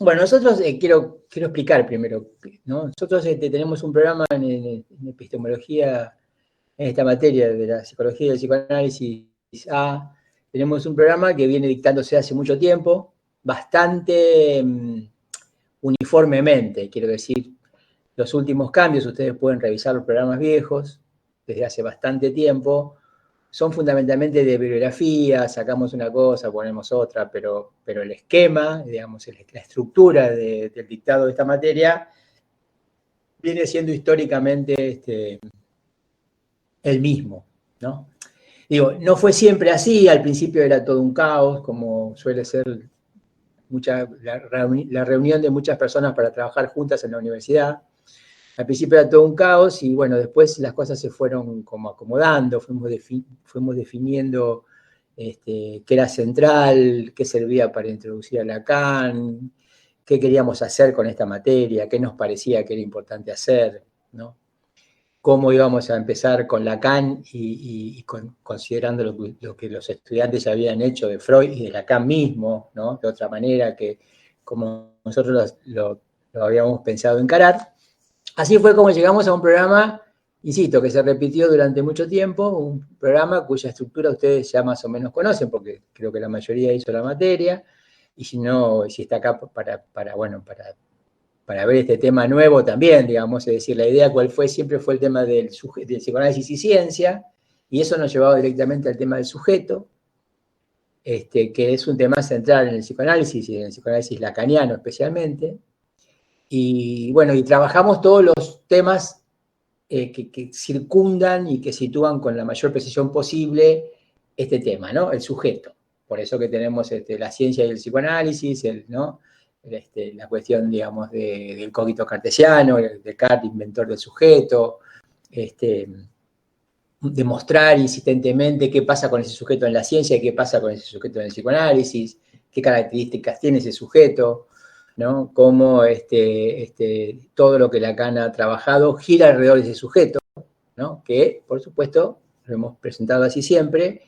Bueno, nosotros quiero explicar primero, ¿no? Nosotros tenemos un programa en epistemología, en esta materia de la psicología y del psicoanálisis A. Tenemos un programa que viene dictándose hace mucho tiempo, bastante uniformemente, quiero decir, los últimos cambios, ustedes pueden revisar los programas viejos, desde hace bastante tiempo, son fundamentalmente de bibliografía, sacamos una cosa, ponemos otra, pero el esquema, digamos, la estructura del dictado de esta materia viene siendo históricamente el mismo, ¿no? Digo, no fue siempre así, al principio era todo un caos, como suele ser la reunión de muchas personas para trabajar juntas en la universidad. Al principio era todo un caos y bueno, después las cosas se fueron como acomodando, fuimos definiendo qué era central, qué servía para introducir a Lacan, qué queríamos hacer con esta materia, qué nos parecía que era importante hacer, ¿no? Cómo íbamos a empezar con Lacan y considerando lo que los estudiantes ya habían hecho de Freud y de Lacan mismo, ¿no? De otra manera que como nosotros lo habíamos pensado encarar. Así fue como llegamos a un programa, insisto, que se repitió durante mucho tiempo, un programa cuya estructura ustedes ya más o menos conocen, porque creo que la mayoría hizo la materia, y si no, si está acá para ver este tema nuevo también, digamos, es decir, la idea cuál fue, siempre fue el tema del psicoanálisis y ciencia, y eso nos llevaba directamente al tema del sujeto, que es un tema central en el psicoanálisis y en el psicoanálisis lacaniano especialmente. Y bueno, y trabajamos todos los temas que circundan y que sitúan con la mayor precisión posible este tema, ¿no? El sujeto. Por eso que tenemos la ciencia y el psicoanálisis, ¿no? La cuestión, digamos, del cogito cartesiano, el Descartes, inventor del sujeto, demostrar insistentemente qué pasa con ese sujeto en la ciencia y qué pasa con ese sujeto en el psicoanálisis, qué características tiene ese sujeto, ¿no? Cómo todo lo que Lacan ha trabajado gira alrededor de ese sujeto, ¿no? Que, por supuesto, lo hemos presentado así siempre,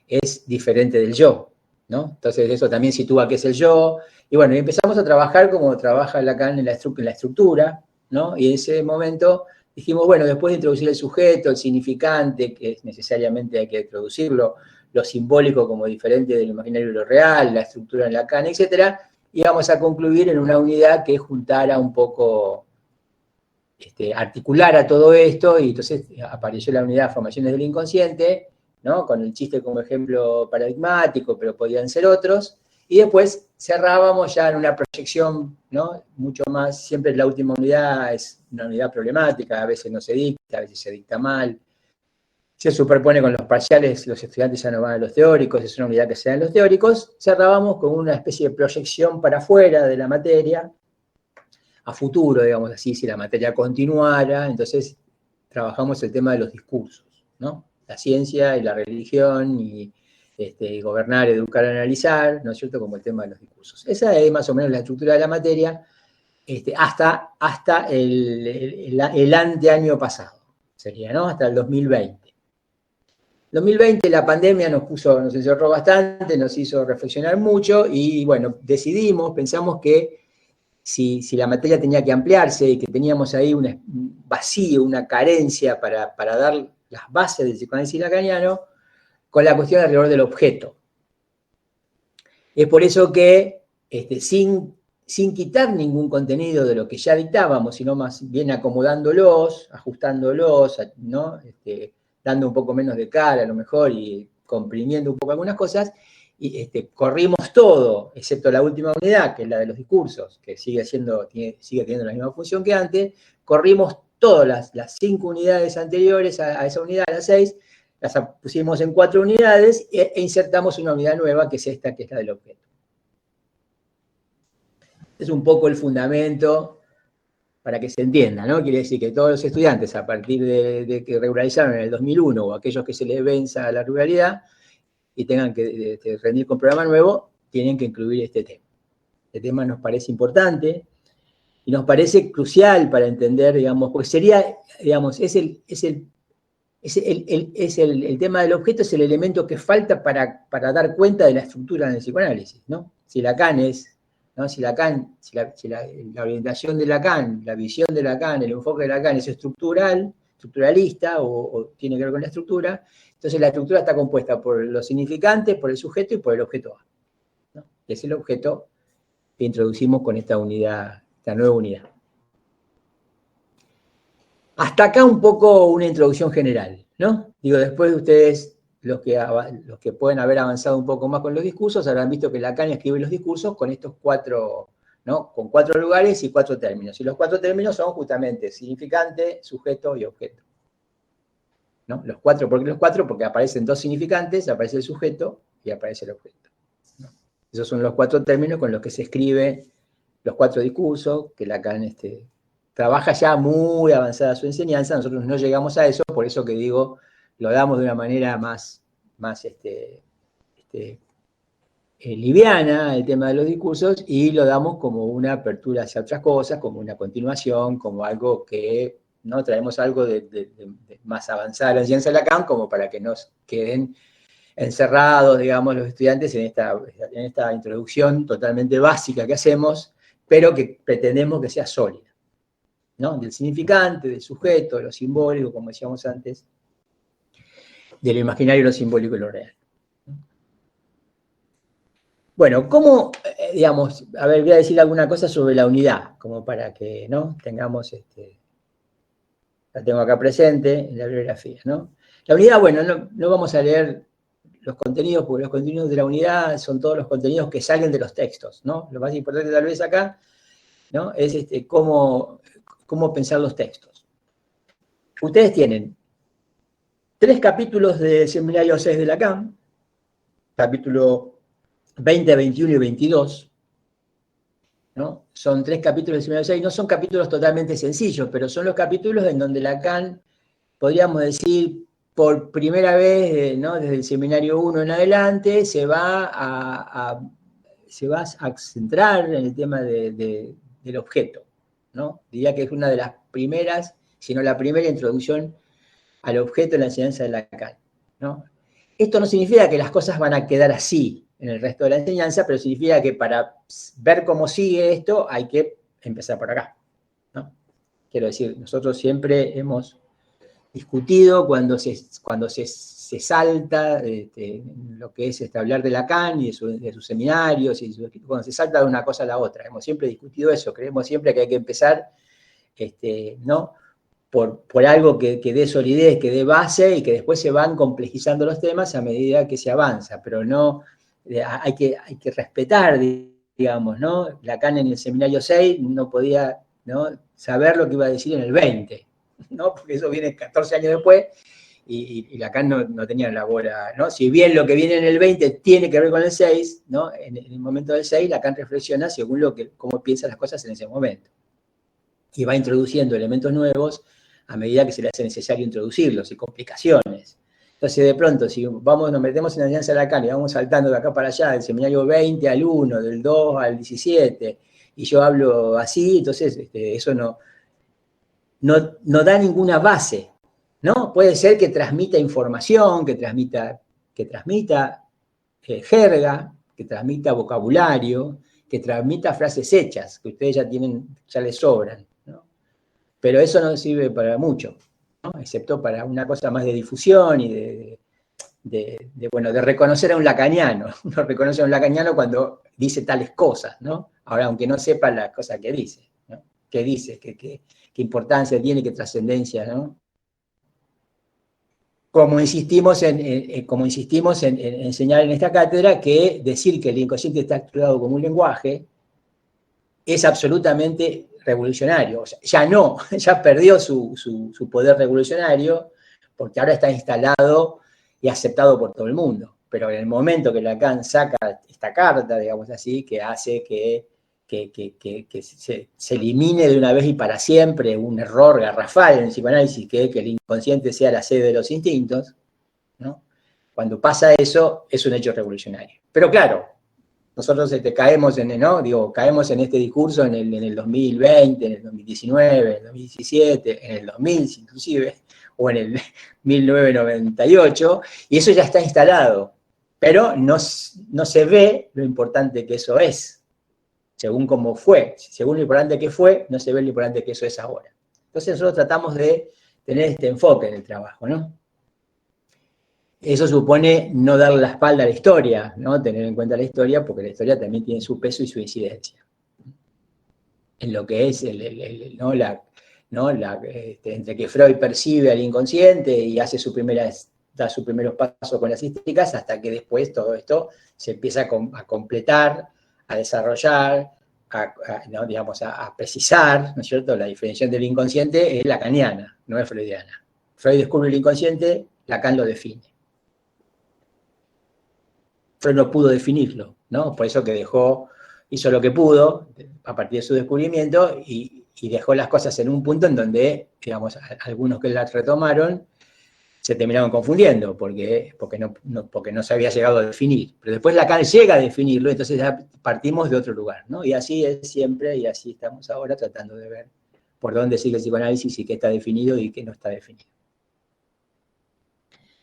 es diferente del yo, ¿no? Entonces eso también sitúa qué es el yo, y bueno, y empezamos a trabajar como trabaja Lacan en la estructura, ¿no? Y en ese momento dijimos, bueno, después de introducir el sujeto, el significante, que necesariamente hay que introducirlo, lo simbólico como diferente del imaginario y lo real, la estructura en Lacan, etcétera, íbamos a concluir en una unidad que juntara un poco, articulara todo esto, y entonces apareció la unidad Formaciones del Inconsciente, ¿no? Con el chiste como ejemplo paradigmático, pero podían ser otros, y después cerrábamos ya en una proyección, ¿no? Mucho más, siempre la última unidad es una unidad problemática, a veces no se dicta, a veces se dicta mal, se superpone con los parciales, los estudiantes ya no van a los teóricos, es una unidad que se da en los teóricos, cerrábamos con una especie de proyección para afuera de la materia, a futuro, digamos así, si la materia continuara, entonces trabajamos el tema de los discursos, ¿no? La ciencia y la religión y gobernar, educar, analizar, ¿no es cierto?, como el tema de los discursos. Esa es más o menos la estructura de la materia hasta el anteaño pasado, sería, ¿no? Hasta el 2020. 2020 la pandemia nos encerró bastante, nos hizo reflexionar mucho y bueno, pensamos que si la materia tenía que ampliarse y que teníamos ahí un vacío, una carencia para dar las bases del psicoanálisis lacaniano, con la cuestión alrededor del objeto. Es por eso que, sin quitar ningún contenido de lo que ya dictábamos, sino más bien acomodándolos, ajustándolos, ¿no? Dando un poco menos de cara a lo mejor y comprimiendo un poco algunas cosas, y corrimos todo, excepto la última unidad, que es la de los discursos, que sigue teniendo la misma función que antes, corrimos todas las 5 unidades anteriores a esa unidad, a las 6, las pusimos en 4 unidades e insertamos una unidad nueva, que es esta, que es la del objeto. Es un poco el fundamento para que se entienda, ¿no? Quiere decir que todos los estudiantes, a partir de que regularizaron en el 2001, o aquellos que se les venza la ruralidad y tengan que rendir con programa nuevo, tienen que incluir este tema. Este tema nos parece importante y nos parece crucial para entender, digamos, porque sería, digamos, es el tema del objeto es el elemento que falta para dar cuenta de la estructura del psicoanálisis, ¿no? Si Lacan es, ¿no? Si la orientación de Lacan, la visión de Lacan, el enfoque de Lacan es estructuralista o tiene que ver con la estructura, entonces la estructura está compuesta por los significantes, por el sujeto y por el objeto A, ¿no? Que es el objeto que introducimos con esta unidad, esta nueva unidad. Hasta acá un poco una introducción general, ¿no? Digo, después de ustedes, los que pueden haber avanzado un poco más con los discursos, habrán visto que Lacan escribe los discursos con estos 4, ¿no? Con 4 lugares y 4 términos. Y los 4 términos son justamente significante, sujeto y objeto, ¿no? Los 4, ¿por qué los 4? Porque aparecen 2 significantes, aparece el sujeto y aparece el objeto, ¿no? Esos son los 4 términos con los que se escribe los 4 discursos, que Lacan trabaja ya muy avanzada su enseñanza. Nosotros no llegamos a eso, por eso que digo, lo damos de una manera más liviana, el tema de los discursos, y lo damos como una apertura hacia otras cosas, como una continuación, como algo que, ¿no? Traemos algo de más avanzada la enseñanza de Lacan, como para que nos queden encerrados, digamos, los estudiantes en esta introducción totalmente básica que hacemos, pero que pretendemos que sea sólida, ¿no? Del significante, del sujeto, de lo simbólico, como decíamos antes, de lo imaginario, lo simbólico y lo real. Bueno, ¿cómo, digamos, a ver, voy a decir alguna cosa sobre la unidad, como para que, ¿no? Tengamos, la tengo acá presente en la bibliografía, ¿no? La unidad, bueno, no vamos a leer los contenidos, porque los contenidos de la unidad son todos los contenidos que salen de los textos, ¿no? Lo más importante tal vez acá, ¿no? Es cómo pensar los textos. Ustedes tienen 3 capítulos del Seminario 6 de Lacan, capítulo 20, 21 y 22, ¿no? Son 3 capítulos del Seminario 6, no son capítulos totalmente sencillos, pero son los capítulos en donde Lacan, podríamos decir, por primera vez, ¿no? Desde el Seminario 1 en adelante, se va a centrar en el tema del objeto, ¿no? Diría que es una de las primeras, si no la primera introducción al objeto de la enseñanza de Lacan, ¿no? Esto no significa que las cosas van a quedar así en el resto de la enseñanza, pero significa que para ver cómo sigue esto hay que empezar por acá, ¿no? Quiero decir, nosotros siempre hemos discutido cuando se salta lo que es hablar de Lacan y de sus seminarios, cuando se salta de una cosa a la otra. Hemos siempre discutido eso, creemos siempre que hay que empezar, ¿no? Por algo que dé solidez, que dé base, y que después se van complejizando los temas a medida que se avanza, pero no, hay que respetar, digamos, ¿no? Lacan en el Seminario 6 no podía, ¿no? Saber lo que iba a decir en el 20, ¿no? Porque eso viene 14 años después, y Lacan no tenía la bola, ¿no? Si bien lo que viene en el 20 tiene que ver con el 6, ¿no? En el momento del 6, Lacan reflexiona según cómo piensa las cosas en ese momento. Y va introduciendo elementos nuevos a medida que se le hace necesario introducirlos, y complicaciones. Entonces, de pronto, si nos metemos en la enseñanza de Lacan y vamos saltando de acá para allá, del Seminario 20 al 1, del 2 al 17, y yo hablo así, entonces eso no da ninguna base, ¿no? Puede ser que transmita información, que transmita jerga, que transmita vocabulario, que transmita frases hechas, que ustedes ya les sobran, ¿no? Pero eso no sirve para mucho, ¿no? Excepto para una cosa más de difusión y de reconocer a un lacaniano. Uno reconoce a un lacaniano cuando dice tales cosas, ¿no? Ahora, aunque no sepa las cosas que dice, ¿no? ¿Qué dice? ¿Qué importancia tiene? ¿Qué trascendencia, no? Como insistimos en enseñar en esta cátedra, que decir que el inconsciente está estructurado como un lenguaje es absolutamente revolucionario. O sea, ya perdió su poder revolucionario, porque ahora está instalado y aceptado por todo el mundo. Pero en el momento que Lacan saca esta carta, digamos así, que hace que se elimine de una vez y para siempre un error garrafal en el psicoanálisis, que es que el inconsciente sea la sede de los instintos, ¿no? Cuando pasa eso, es un hecho revolucionario. Pero claro, nosotros caemos ¿no? Digo, caemos en este discurso en el 2020, en el 2019, en el 2017, en el 2000 inclusive, o en el 1998, y eso ya está instalado, pero no se ve lo importante que eso es, según cómo fue. Según lo importante que fue, no se ve lo importante que eso es ahora. Entonces nosotros tratamos de tener este enfoque en el trabajo, ¿no? Eso supone no darle la espalda a la historia, ¿no? Tener en cuenta la historia, porque la historia también tiene su peso y su incidencia. En lo que es entre que Freud percibe al inconsciente y hace da sus primeros pasos con las histéricas, hasta que después todo esto se empieza a completar, a desarrollar, a precisar, ¿no es cierto? La definición del inconsciente es lacaniana, no es freudiana. Freud descubre el inconsciente, Lacan lo define. Freud no pudo definirlo, ¿no? Por eso que hizo lo que pudo a partir de su descubrimiento y dejó las cosas en un punto en donde, digamos, algunos que las retomaron se terminaron confundiendo porque no se había llegado a definir. Pero después Lacan llega a definirlo, entonces ya partimos de otro lugar, ¿no? Y así es siempre, y así estamos ahora tratando de ver por dónde sigue el psicoanálisis y qué está definido y qué no está definido.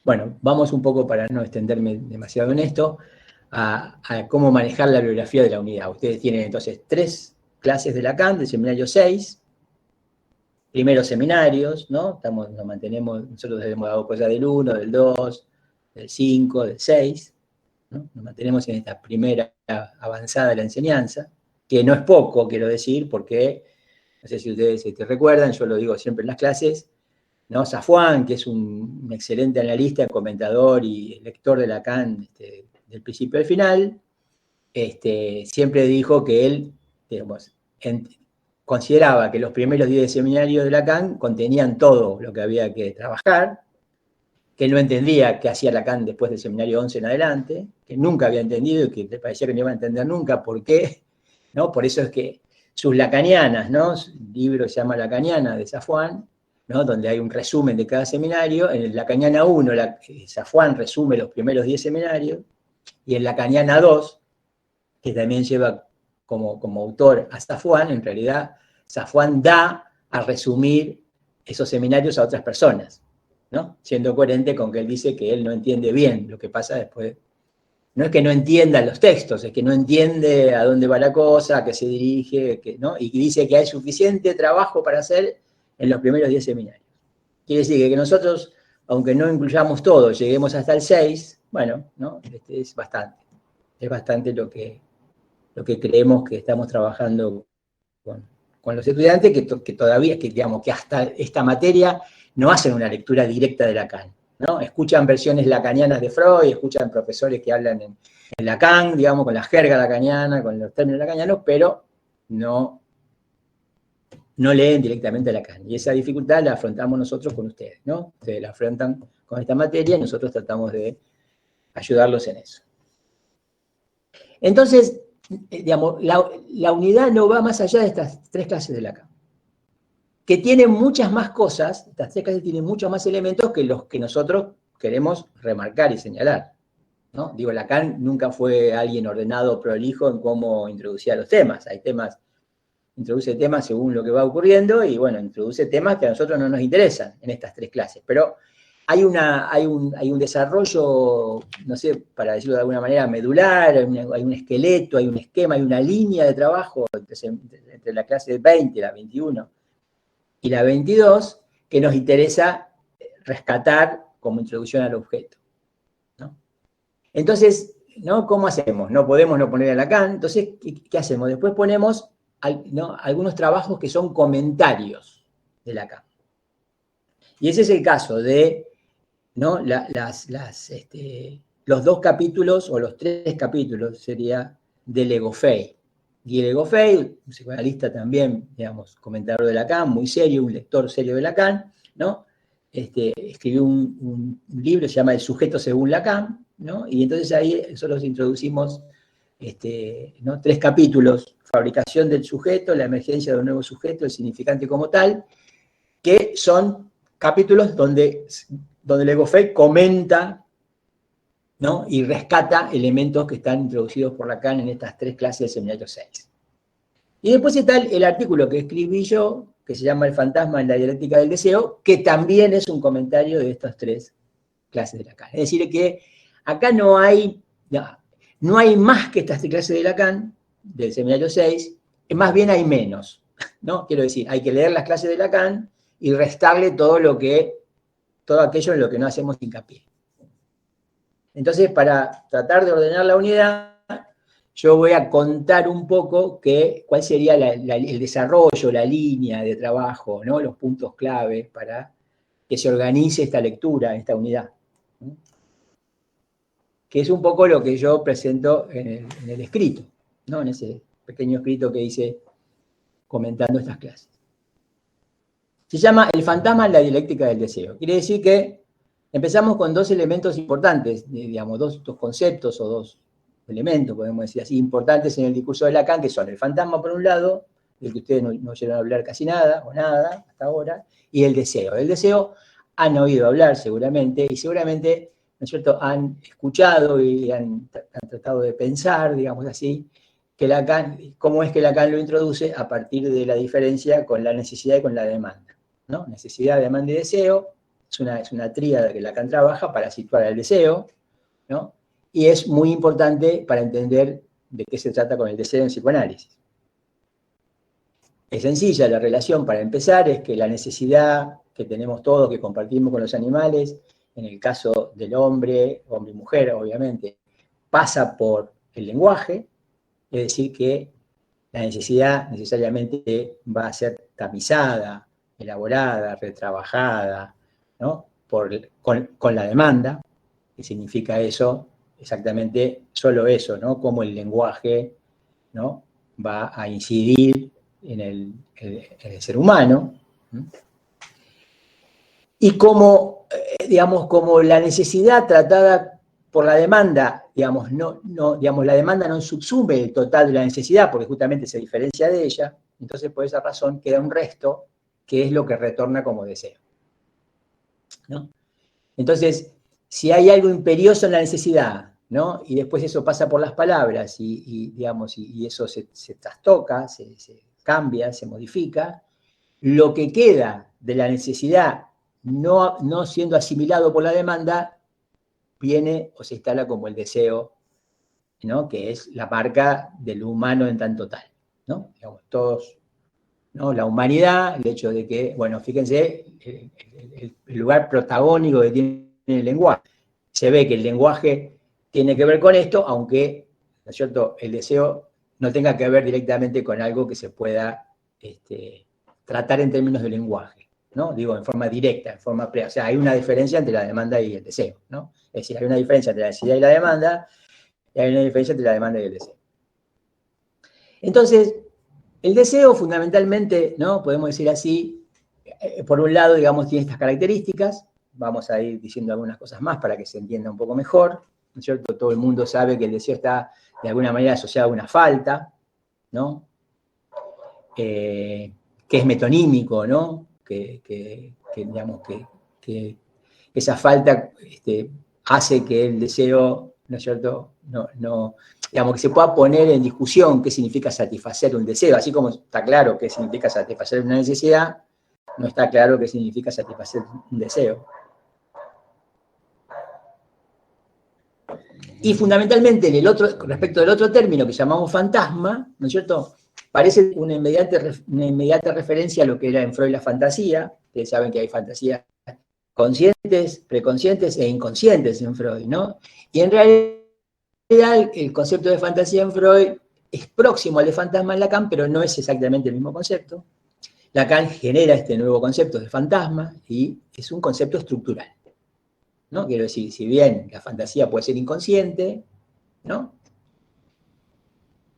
Bueno, vamos un poco, para no extenderme demasiado en esto, a cómo manejar la bibliografía de la unidad. Ustedes tienen entonces 3 clases de Lacan, del seminario 6, primeros seminarios, ¿no? Nos mantenemos, nosotros hemos dado cosas del 1, del 2, del 5, del 6, ¿no? Nos mantenemos en esta primera avanzada de la enseñanza, que no es poco, quiero decir, porque, no sé si ustedes recuerdan, yo lo digo siempre en las clases, ¿no? Safwan, que es un excelente analista, comentador y lector de Lacan del principio al final, siempre dijo que él, digamos, consideraba que los primeros 10 seminarios de Lacan contenían todo lo que había que trabajar, que no entendía qué hacía Lacan después del seminario 11 en adelante, que nunca había entendido y que le parecía que no iba a entender nunca por qué, ¿no? Por eso es que sus lacanianas, ¿no? Su libro se llama Lacaniana de Safwan, ¿no? Donde hay un resumen de cada seminario. En el Lacaniana 1, Safwan resume los primeros 10 seminarios, y en Lacaniana 2, que también lleva como autor a Safwan, en realidad Safwan da a resumir esos seminarios a otras personas, ¿no? Siendo coherente con que él dice que él no entiende bien lo que pasa después. No es que no entienda los textos, es que no entiende a dónde va la cosa, a qué se dirige, ¿no? Y dice que hay suficiente trabajo para hacer en los primeros 10 seminarios. Quiere decir que nosotros, aunque no incluyamos todo, lleguemos hasta el 6, bueno, ¿no? Es bastante. Es bastante lo que creemos que estamos trabajando con los estudiantes, que todavía, digamos, que hasta esta materia no hacen una lectura directa de Lacan, ¿no? Escuchan versiones lacanianas de Freud, escuchan profesores que hablan en Lacan, digamos, con la jerga lacaniana, con los términos lacanianos, pero no leen directamente a Lacan. Y esa dificultad la afrontamos nosotros con ustedes, ¿no? Ustedes la afrontan con esta materia y nosotros tratamos de ayudarlos en eso. Entonces, digamos, la unidad no va más allá de estas 3 clases de Lacan, que tienen muchas más cosas, estas 3 clases tienen muchos más elementos que los que nosotros queremos remarcar y señalar, ¿no? Digo, Lacan nunca fue alguien ordenado, prolijo en cómo introducía los temas. Introduce temas según lo que va ocurriendo y, bueno, introduce temas que a nosotros no nos interesan en estas 3 clases, pero hay un desarrollo, no sé, para decirlo de alguna manera, medular, hay un esqueleto, hay un esquema, hay una línea de trabajo entre la clase 20, la 21 y la 22, que nos interesa rescatar como introducción al objeto, ¿no? Entonces, ¿no? ¿Cómo hacemos? No podemos no poner a Lacan, entonces, ¿qué hacemos? Después ponemos, ¿no?, algunos trabajos que son comentarios de Lacan. Y ese es el caso de, ¿no?, los 2 capítulos, o los 3 capítulos, sería del Ego Fey. Y el Ego Fey, un psicoanalista también, digamos, comentador de Lacan, muy serio, un lector serio de Lacan, ¿no? Escribió un libro, se llama El sujeto según Lacan, ¿no? Y entonces ahí nosotros introducimos, ¿no?, 3 capítulos: fabricación del sujeto, la emergencia de un nuevo sujeto, el significante como tal, que son capítulos donde el Ego Fey comenta, ¿no? Y rescata elementos que están introducidos por Lacan en estas 3 clases del seminario 6. Y después está el artículo que escribí yo, que se llama El fantasma en la dialéctica del deseo, que también es un comentario de estas 3 clases de Lacan. Es decir, que acá no hay más que estas 3 clases de Lacan, del seminario 6, más bien hay menos, ¿no? Quiero decir, hay que leer las clases de Lacan y restarle todo aquello en lo que no hacemos hincapié. Entonces, para tratar de ordenar la unidad, yo voy a contar un poco cuál sería el desarrollo, la línea de trabajo, ¿no? Los puntos clave para que se organice esta lectura, esta unidad. ¿No? Que es un poco lo que yo presento en el escrito, ¿no? En ese pequeño escrito que hice comentando estas clases. Se llama El fantasma en la dialéctica del deseo. Quiere decir que empezamos con 2 elementos importantes, digamos, dos conceptos o 2 elementos, podemos decir así, importantes en el discurso de Lacan, que son el fantasma por un lado, del que ustedes no oyeron hablar casi nada, o nada hasta ahora, y el deseo. El deseo han oído hablar seguramente, y seguramente, ¿no es cierto?, han escuchado y han tratado de pensar, digamos así, que Lacan, cómo es que Lacan lo introduce a partir de la diferencia con la necesidad y con la demanda, ¿no? Necesidad, demanda y deseo, es una tríada que Lacan trabaja para situar el deseo, ¿no? Y es muy importante para entender de qué se trata con el deseo en psicoanálisis. Es sencilla la relación para empezar, es que la necesidad que tenemos todos, que compartimos con los animales, en el caso del hombre y mujer, obviamente, pasa por el lenguaje, es decir, que la necesidad necesariamente va a ser tamizada, elaborada, retrabajada, ¿no? con la demanda, que significa eso, exactamente solo eso, ¿no? Cómo el lenguaje, ¿no?, va a incidir en el ser humano, ¿no? Y cómo, digamos, como la necesidad tratada por la demanda, digamos, digamos, la demanda no subsume el total de la necesidad, porque justamente se diferencia de ella, entonces por esa razón queda un resto que es lo que retorna como deseo, ¿no? Entonces, si hay algo imperioso en la necesidad, ¿no?, y después eso pasa por las palabras digamos, y eso se trastoca, se cambia, se modifica, lo que queda de la necesidad no siendo asimilado por la demanda, viene o se instala como el deseo, ¿no?, que es la marca del humano en tanto tal, ¿no? Digamos, todos, ¿no?, la humanidad, el hecho de que, bueno, fíjense, el lugar protagónico que tiene el lenguaje. Se ve que el lenguaje tiene que ver con esto, aunque, ¿no es cierto?, el deseo no tenga que ver directamente con algo que se pueda tratar en términos de lenguaje, ¿no? Digo, en forma directa, en forma o sea, hay una diferencia entre la demanda y el deseo, ¿no? Es decir, hay una diferencia entre la necesidad y la demanda, y hay una diferencia entre la demanda y el deseo. Entonces, el deseo fundamentalmente, ¿no?, podemos decir así, por un lado, digamos, tiene estas características, vamos a ir diciendo algunas cosas más para que se entienda un poco mejor, ¿no es cierto? Todo el mundo sabe que el deseo está de alguna manera asociado a una falta, ¿no? Que es metonímico, ¿no? Digamos, que esa falta hace que el deseo, ¿no es cierto?, digamos, que se pueda poner en discusión qué significa satisfacer un deseo, así como está claro qué significa satisfacer una necesidad, no está claro qué significa satisfacer un deseo. Y fundamentalmente, respecto del otro término que llamamos fantasma, ¿no es cierto?, parece una inmediata referencia a lo que era en Freud la fantasía. Ustedes saben que hay fantasías conscientes, preconscientes e inconscientes en Freud, ¿no? Y en realidad el concepto de fantasía en Freud es próximo al de fantasma en Lacan, pero no es exactamente el mismo concepto. Lacan genera este nuevo concepto de fantasma y es un concepto estructural, ¿no? Quiero decir, si bien la fantasía puede ser inconsciente, ¿no?,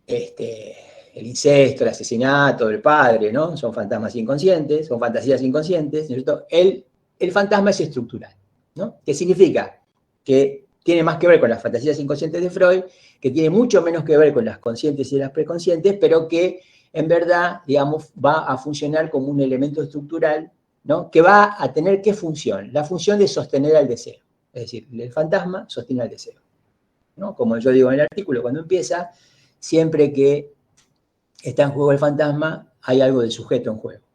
el incesto, el asesinato del padre, ¿no?, son fantasmas inconscientes, son fantasías inconscientes, ¿no es cierto? El fantasma es estructural, ¿no? ¿Qué significa? Que tiene más que ver con las fantasías inconscientes de Freud, que tiene mucho menos que ver con las conscientes y las preconscientes, pero que en verdad, digamos, va a funcionar como un elemento estructural, ¿no?, que va a tener ¿qué función? La función de sostener al deseo. Es decir, el fantasma sostiene al deseo. ¿no? Como yo digo en el artículo, cuando empieza, siempre que está en juego el fantasma, hay algo del sujeto en juego,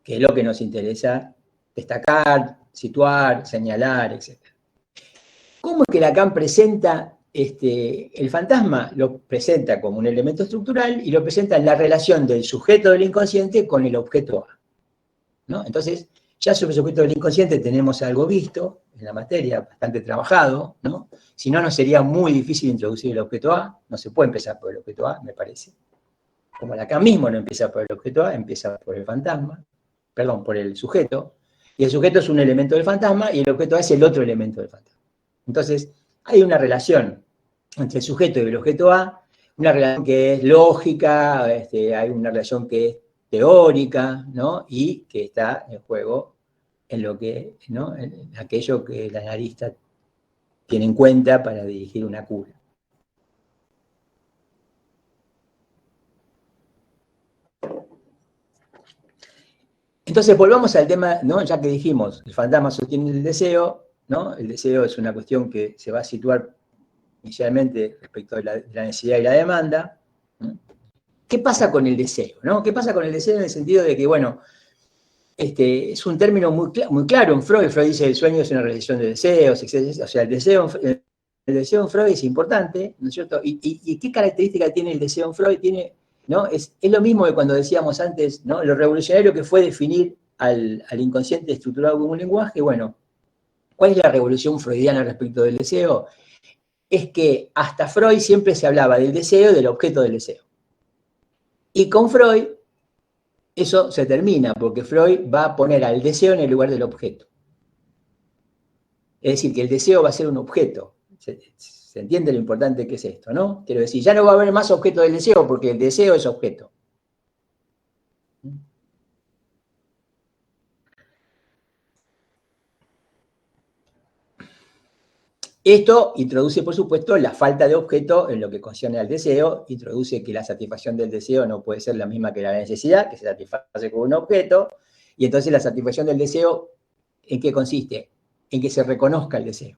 que es lo que nos interesa destacar, situar, señalar, etc. ¿Cómo es que Lacan presenta el fantasma? Lo presenta como un elemento estructural y lo presenta en la relación del sujeto del inconsciente con el objeto A, ¿no? Entonces, ya sobre el sujeto del inconsciente tenemos algo visto en la materia, bastante trabajado, ¿no? Si no, nos sería muy difícil introducir el objeto A, no se puede empezar por el objeto A, me parece. Como Lacan mismo no empieza por el objeto A, empieza por el fantasma, perdón, por el sujeto, y el sujeto es un elemento del fantasma y el objeto A es el otro elemento del fantasma. Entonces, hay una relación entre el sujeto y el objeto A, una relación que es lógica, hay una relación que es teórica, ¿no? Y que está en juego en lo que, ¿no? En aquello que el analista tiene en cuenta para dirigir una cura. Entonces, volvamos al tema, ¿no? Ya que dijimos, el fantasma sostiene el deseo, ¿no? El deseo es una cuestión que se va a situar inicialmente respecto de la necesidad y la demanda. ¿No? ¿Qué pasa con el deseo? ¿No? ¿Qué pasa con el deseo en el sentido de que, bueno, es un término muy claro en Freud? Freud dice que el sueño es una realización de deseos, etc. O sea, el deseo en Freud es importante, ¿no es cierto? ¿Y qué característica tiene el deseo en Freud? ¿No? Es lo mismo que cuando decíamos antes, ¿no? Lo revolucionario que fue definir al inconsciente estructurado como un lenguaje. Bueno, ¿cuál es la revolución freudiana respecto del deseo? Es que hasta Freud siempre se hablaba del deseo y del objeto del deseo. Y con Freud eso se termina, porque Freud va a poner al deseo en el lugar del objeto. Es decir, que el deseo va a ser un objeto. ¿Se entiende lo importante que es esto, no? Quiero decir, ya no va a haber más objeto del deseo, porque el deseo es objeto. Esto introduce, por supuesto, la falta de objeto en lo que concierne al deseo, introduce que la satisfacción del deseo no puede ser la misma que la necesidad, que se satisface con un objeto, y entonces la satisfacción del deseo, ¿en qué consiste? En que se reconozca el deseo,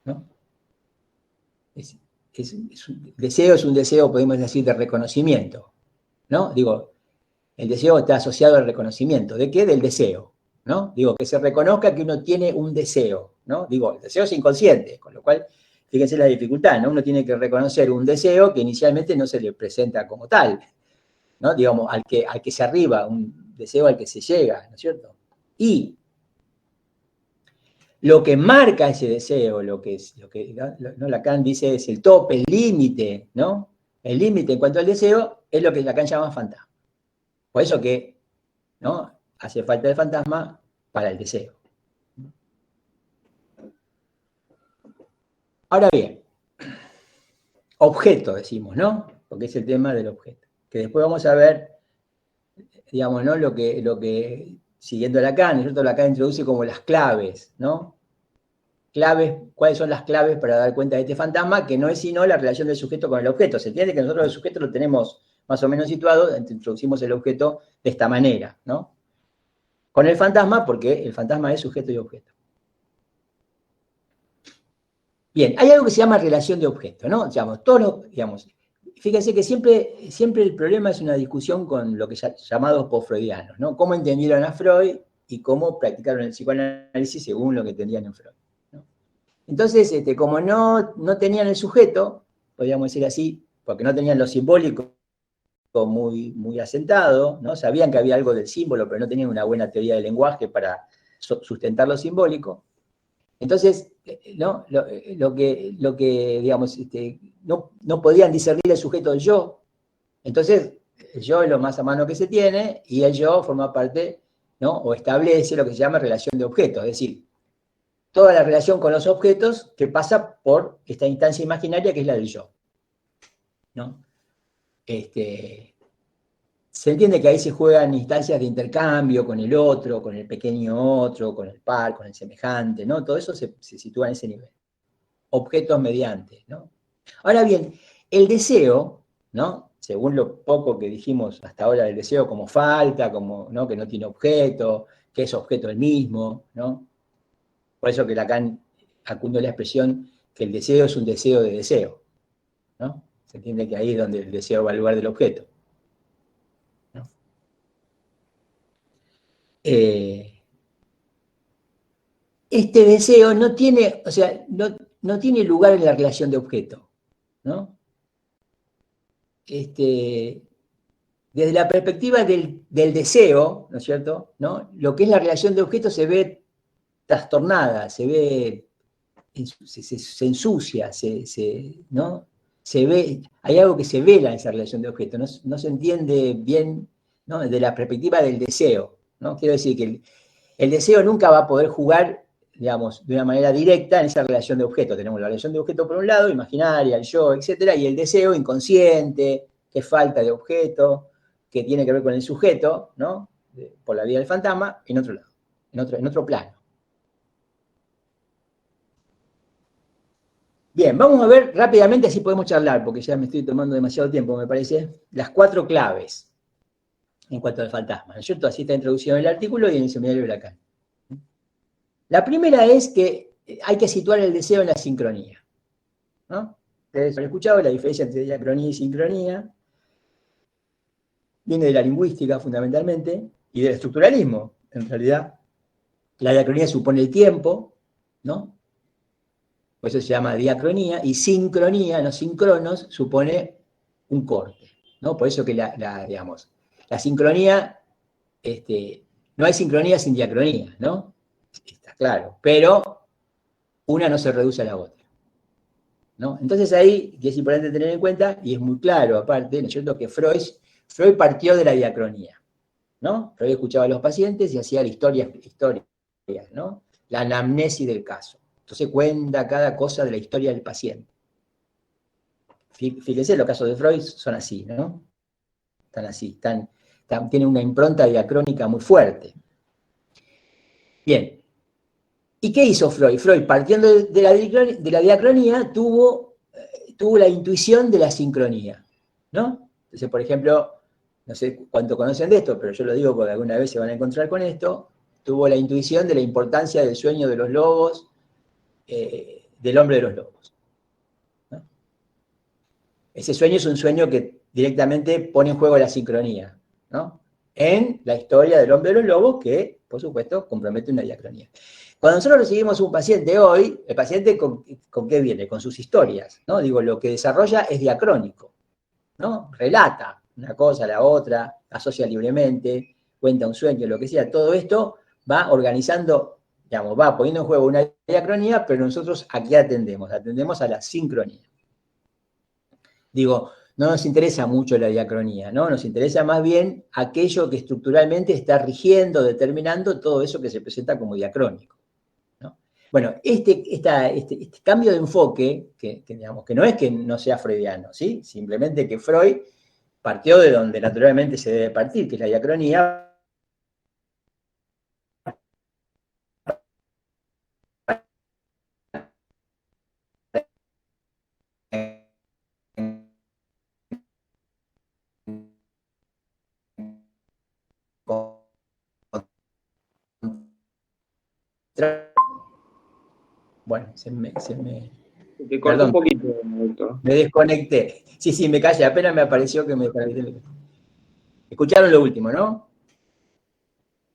¿no? Deseo es un deseo, podemos decir, de reconocimiento, ¿no? Digo, el deseo está asociado al reconocimiento. ¿De qué? Del deseo, ¿no? Digo, que se reconozca que uno tiene un deseo, ¿no? Digo, el deseo es inconsciente, con lo cual, fíjense la dificultad, ¿no? Uno tiene que reconocer un deseo que inicialmente no se le presenta como tal, ¿no? Digamos, al que se arriba, un deseo al que se llega, ¿no es cierto? Y lo que marca ese deseo, lo que ¿no? Lacan dice es el tope, el límite, ¿no? El límite en cuanto al deseo es lo que Lacan llama fantasma. Por eso que, ¿no? Hace falta el fantasma para el deseo. Ahora bien, objeto decimos, ¿no? Porque es el tema del objeto. Que después vamos a ver, digamos, ¿no? Lo que siguiendo Lacan, ¿no es cierto? Lacan introduce como las claves, ¿no? Claves, ¿cuáles son las claves para dar cuenta de este fantasma? Que no es sino la relación del sujeto con el objeto. Se entiende que nosotros el sujeto lo tenemos más o menos situado, introducimos el objeto de esta manera, ¿no? Con el fantasma, porque el fantasma es sujeto y objeto. Bien, hay algo que se llama relación de objeto, ¿no? Digamos, fíjense que siempre el problema es una discusión con lo que llamados post-freudianos, ¿no? Cómo entendieron a Freud y cómo practicaron el psicoanálisis según lo que entendían en Freud, ¿no? Entonces, como no tenían el sujeto, podríamos decir así, porque no tenían lo simbólico muy asentado, ¿no? Sabían que había algo del símbolo, pero no tenían una buena teoría del lenguaje para sustentar lo simbólico. Entonces, ¿no? Lo que digamos, no podían discernir el sujeto del yo. Entonces, el yo es lo más a mano que se tiene y el yo forma parte, ¿no? O establece lo que se llama relación de objetos, es decir, toda la relación con los objetos que pasa por esta instancia imaginaria que es la del yo, ¿no? Se entiende que ahí se juegan instancias de intercambio con el otro, con el pequeño otro, con el par, con el semejante, ¿no? Todo eso se sitúa en ese nivel. Objetos mediante, ¿no? Ahora bien, el deseo, ¿no? Según lo poco que dijimos hasta ahora del deseo como falta, como, ¿no? Que no tiene objeto, que es objeto el mismo, ¿no? Por eso que Lacan acuñó la expresión que el deseo es un deseo de deseo, ¿no? Se entiende que ahí es donde el deseo va al lugar del objeto, ¿no? Este deseo no tiene, o sea, no tiene lugar en la relación de objeto, ¿no? Desde la perspectiva del deseo, ¿no es cierto?, ¿no? Lo que es la relación de objeto se ve trastornada, se ve, se ensucia, ¿no? Se ve, hay algo que se vela en esa relación de objeto, no se entiende bien, ¿no?, desde la perspectiva del deseo, ¿no? Quiero decir que el deseo nunca va a poder jugar, digamos, de una manera directa en esa relación de objeto. Tenemos la relación de objeto por un lado, imaginaria, el yo, etcétera, y el deseo inconsciente, que es falta de objeto, que tiene que ver con el sujeto, ¿no?, por la vía del fantasma, en otro lado, en otro plano. Bien, vamos a ver rápidamente, así podemos charlar, porque ya me estoy tomando demasiado tiempo, me parece, las 4 claves en cuanto al fantasma, ¿no es cierto? Así está introducido en el artículo y en el seminario de Lacan. La primera es que hay que situar el deseo en la sincronía, ¿no? Ustedes han escuchado la diferencia entre diacronía y sincronía, viene de la lingüística fundamentalmente, y del estructuralismo, en realidad. La diacronía supone el tiempo, ¿no? Por eso se llama diacronía, y sincronía, no síncronos, supone un corte, ¿no? Por eso que digamos, la sincronía, no hay sincronía sin diacronía, ¿no? Está claro, pero una no se reduce a la otra, ¿no? Entonces ahí, que es importante tener en cuenta, y es muy claro aparte, ¿no es cierto?, que Freud partió de la diacronía, ¿no? Freud escuchaba a los pacientes y hacía historias, ¿no? La anamnesis del caso. Entonces cuenta cada cosa de la historia del paciente. Fíjense, los casos de Freud son así, ¿no? Están así, tienen una impronta diacrónica muy fuerte. Bien. ¿Y qué hizo Freud? Freud, partiendo de la diacronía, tuvo la intuición de la sincronía, ¿no? Entonces, por ejemplo, no sé cuánto conocen de esto, pero yo lo digo porque alguna vez se van a encontrar con esto, tuvo la intuición de la importancia del sueño de los lobos, del hombre de los lobos, ¿no? Ese sueño es un sueño que directamente pone en juego la sincronía, ¿no?, en la historia del hombre de los lobos, que, por supuesto, compromete una diacronía. Cuando nosotros recibimos un paciente hoy, el paciente ¿con qué viene? Con sus historias, ¿no? Digo, lo que desarrolla es diacrónico, ¿no? Relata una cosa, la otra, asocia libremente, cuenta un sueño, lo que sea. Todo esto va organizando, digamos, va poniendo en juego una diacronía, pero nosotros aquí atendemos a la sincronía. Digo, no nos interesa mucho la diacronía, ¿no? Nos interesa más bien aquello que estructuralmente está rigiendo, determinando todo eso que se presenta como diacrónico, ¿no? Bueno, este cambio de enfoque, digamos, que no es que no sea freudiano, ¿sí? Simplemente que Freud partió de donde naturalmente se debe partir, que es la diacronía, bueno, Te cortó un perdón, poquito, doctor. me desconecté. Sí, me callé, apenas me apareció que me desconecté. Escucharon lo último, ¿no?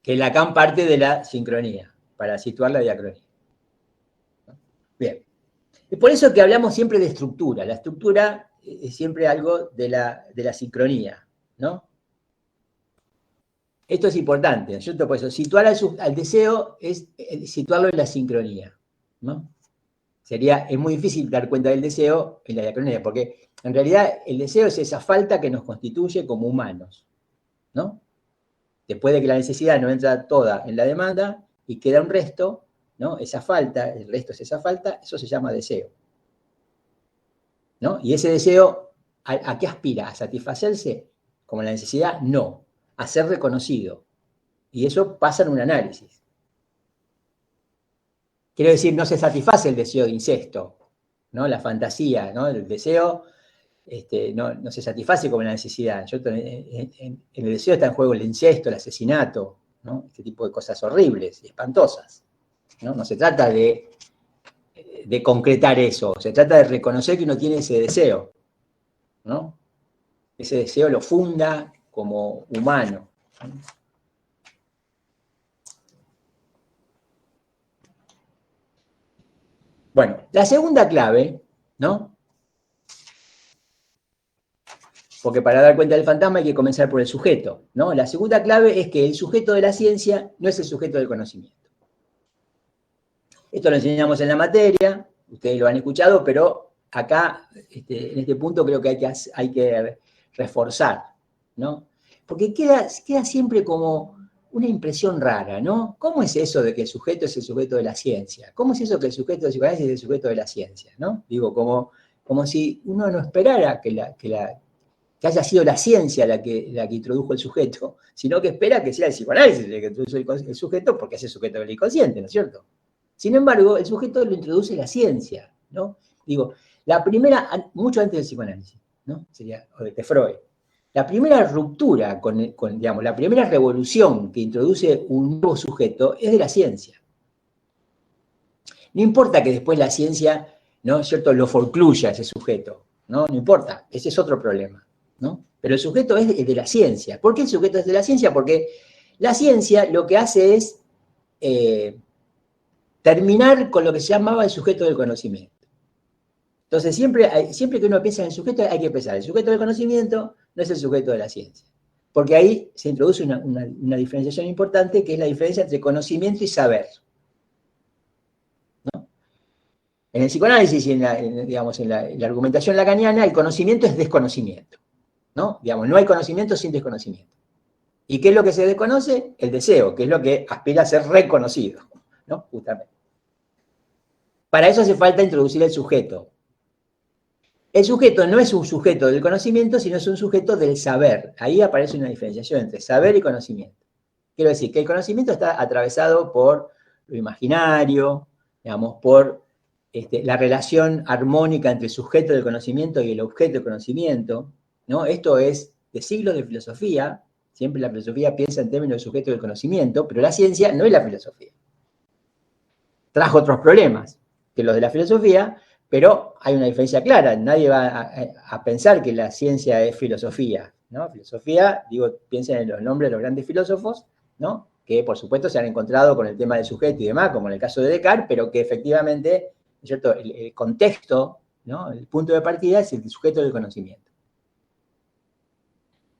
Que Lacan parte de la sincronía, para situar la diacronía. Bien. Es por eso que hablamos siempre de estructura. La estructura es siempre algo de la sincronía, ¿no? Esto es importante, ¿no es cierto? Por eso, situar al deseo es situarlo en la sincronía, ¿no? Es muy difícil dar cuenta del deseo en la diacronía, porque en realidad el deseo es esa falta que nos constituye como humanos, ¿no? Después de que la necesidad no entra toda en la demanda y queda un resto, ¿no? Esa falta, el resto es esa falta, eso se llama deseo, ¿no? Y ese deseo, ¿a qué aspira? ¿A satisfacerse como la necesidad? No, a ser reconocido. Y eso pasa en un análisis. Quiero decir, no se satisface el deseo de incesto, ¿no? La fantasía, ¿no? El deseo no se satisface como la necesidad. En el deseo está en juego el incesto, el asesinato, ¿no? Este tipo de cosas horribles y espantosas, ¿no? No se trata de de concretar eso, se trata de reconocer que uno tiene ese deseo, ¿no? Ese deseo lo funda como humano. Bueno, la segunda clave, ¿no? Porque para dar cuenta del fantasma hay que comenzar por el sujeto, ¿no? La segunda clave es que el sujeto de la ciencia no es el sujeto del conocimiento. Esto lo enseñamos en la materia, ustedes lo han escuchado, pero acá, en este punto creo que hay que reforzar, ¿no? Porque queda siempre como una impresión rara, ¿no? ¿Cómo es eso de que el sujeto es el sujeto de la ciencia? ¿Cómo es eso que el sujeto de psicoanálisis es el sujeto de la ciencia, ¿no? Digo, como si uno no esperara que haya sido la ciencia la que introdujo el sujeto, sino que espera que sea el psicoanálisis el que introduce el sujeto, porque es el sujeto del inconsciente, ¿no es cierto? Sin embargo, el sujeto lo introduce la ciencia, ¿no? Digo, la primera, mucho antes del psicoanálisis, ¿no? Sería, o de Freud. La primera ruptura digamos, la primera revolución que introduce un nuevo sujeto es de la ciencia. No importa que después la ciencia, ¿no es cierto?, lo forcluya ese sujeto, ¿no? No importa, ese es otro problema, ¿no? Pero el sujeto es de la ciencia. ¿Por qué el sujeto es de la ciencia? Porque la ciencia lo que hace es terminar con lo que se llamaba el sujeto del conocimiento. Entonces, siempre que uno piensa en el sujeto, hay que pensar, el sujeto del conocimiento no es el sujeto de la ciencia. Porque ahí se introduce una diferenciación importante, que es la diferencia entre conocimiento y saber, ¿no? En el psicoanálisis y digamos, en la argumentación lacaniana, el conocimiento es desconocimiento, ¿no? Digamos, no hay conocimiento sin desconocimiento. ¿Y qué es lo que se desconoce? El deseo, que es lo que aspira a ser reconocido, ¿no? Justamente. Para eso hace falta introducir el sujeto. El sujeto no es un sujeto del conocimiento, sino es un sujeto del saber. Ahí aparece una diferenciación entre saber y conocimiento. Quiero decir que el conocimiento está atravesado por lo imaginario, digamos, por la relación armónica entre el sujeto del conocimiento y el objeto del conocimiento, ¿no? Esto es de siglos de filosofía. Siempre la filosofía piensa en términos de sujeto del conocimiento, pero la ciencia no es la filosofía. Trajo otros problemas que los de la filosofía, pero hay una diferencia clara. Nadie va a pensar que la ciencia es filosofía, ¿no? Filosofía, digo, piensen en los nombres de los grandes filósofos, ¿no? Que por supuesto se han encontrado con el tema del sujeto y demás, como en el caso de Descartes, pero que efectivamente, ¿no es cierto?, el contexto, ¿no?, el punto de partida es el sujeto del conocimiento.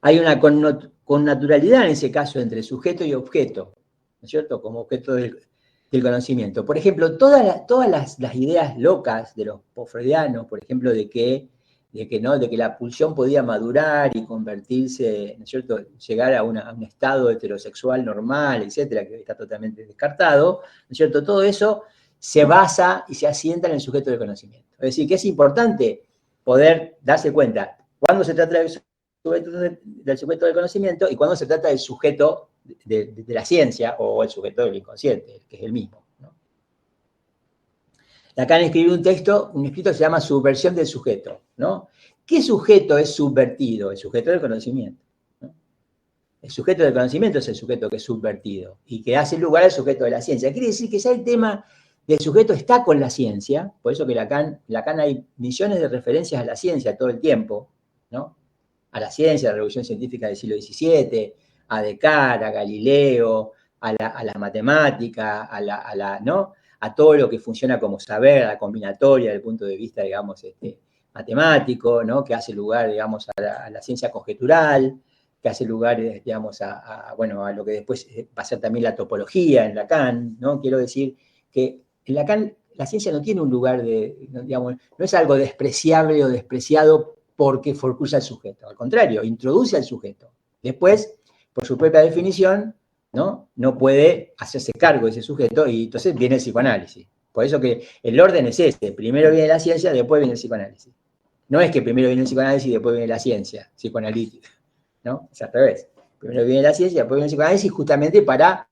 Hay una connaturalidad en ese caso entre sujeto y objeto, ¿no es cierto?, como objeto del conocimiento. Por ejemplo, todas las ideas locas de los postfreudianos, por ejemplo, de que la pulsión podía madurar y convertirse, ¿no es cierto?, llegar a un estado heterosexual normal, etcétera, que está totalmente descartado, ¿no es cierto?, todo eso se basa y se asienta en el sujeto del conocimiento. Es decir, que es importante poder darse cuenta cuándo se trata del sujeto del conocimiento y cuándo se trata del sujeto de la ciencia o el sujeto del inconsciente, que es el mismo, ¿no? Lacan escribió un escrito que se llama Subversión del sujeto, ¿no? ¿Qué sujeto es subvertido? El sujeto del conocimiento, ¿no? El sujeto del conocimiento es el sujeto que es subvertido y que hace lugar al sujeto de la ciencia. Quiere decir que ya el tema del sujeto está con la ciencia, por eso que Lacan hay millones de referencias a la ciencia todo el tiempo, ¿no? A la ciencia, a la revolución científica del siglo XVII, a Descartes, a Galileo, a la matemática, ¿no?, a todo lo que funciona como saber, a la combinatoria desde el punto de vista, digamos, matemático, ¿no?, que hace lugar, digamos, a la ciencia conjetural, que hace lugar, digamos, a lo que después va a ser también la topología en Lacan, ¿no? Quiero decir que en Lacan la ciencia no tiene un lugar digamos, no es algo despreciable o despreciado porque forcluya al sujeto. Al contrario, introduce al sujeto. Después, por su propia definición, no puede hacerse cargo de ese sujeto y entonces viene el psicoanálisis. Por eso que el orden es este. Primero viene la ciencia, después viene el psicoanálisis. No es que primero viene el psicoanálisis y después viene la ciencia psicoanalítica, ¿no? Es al revés. Primero viene la ciencia, después viene el psicoanálisis justamente para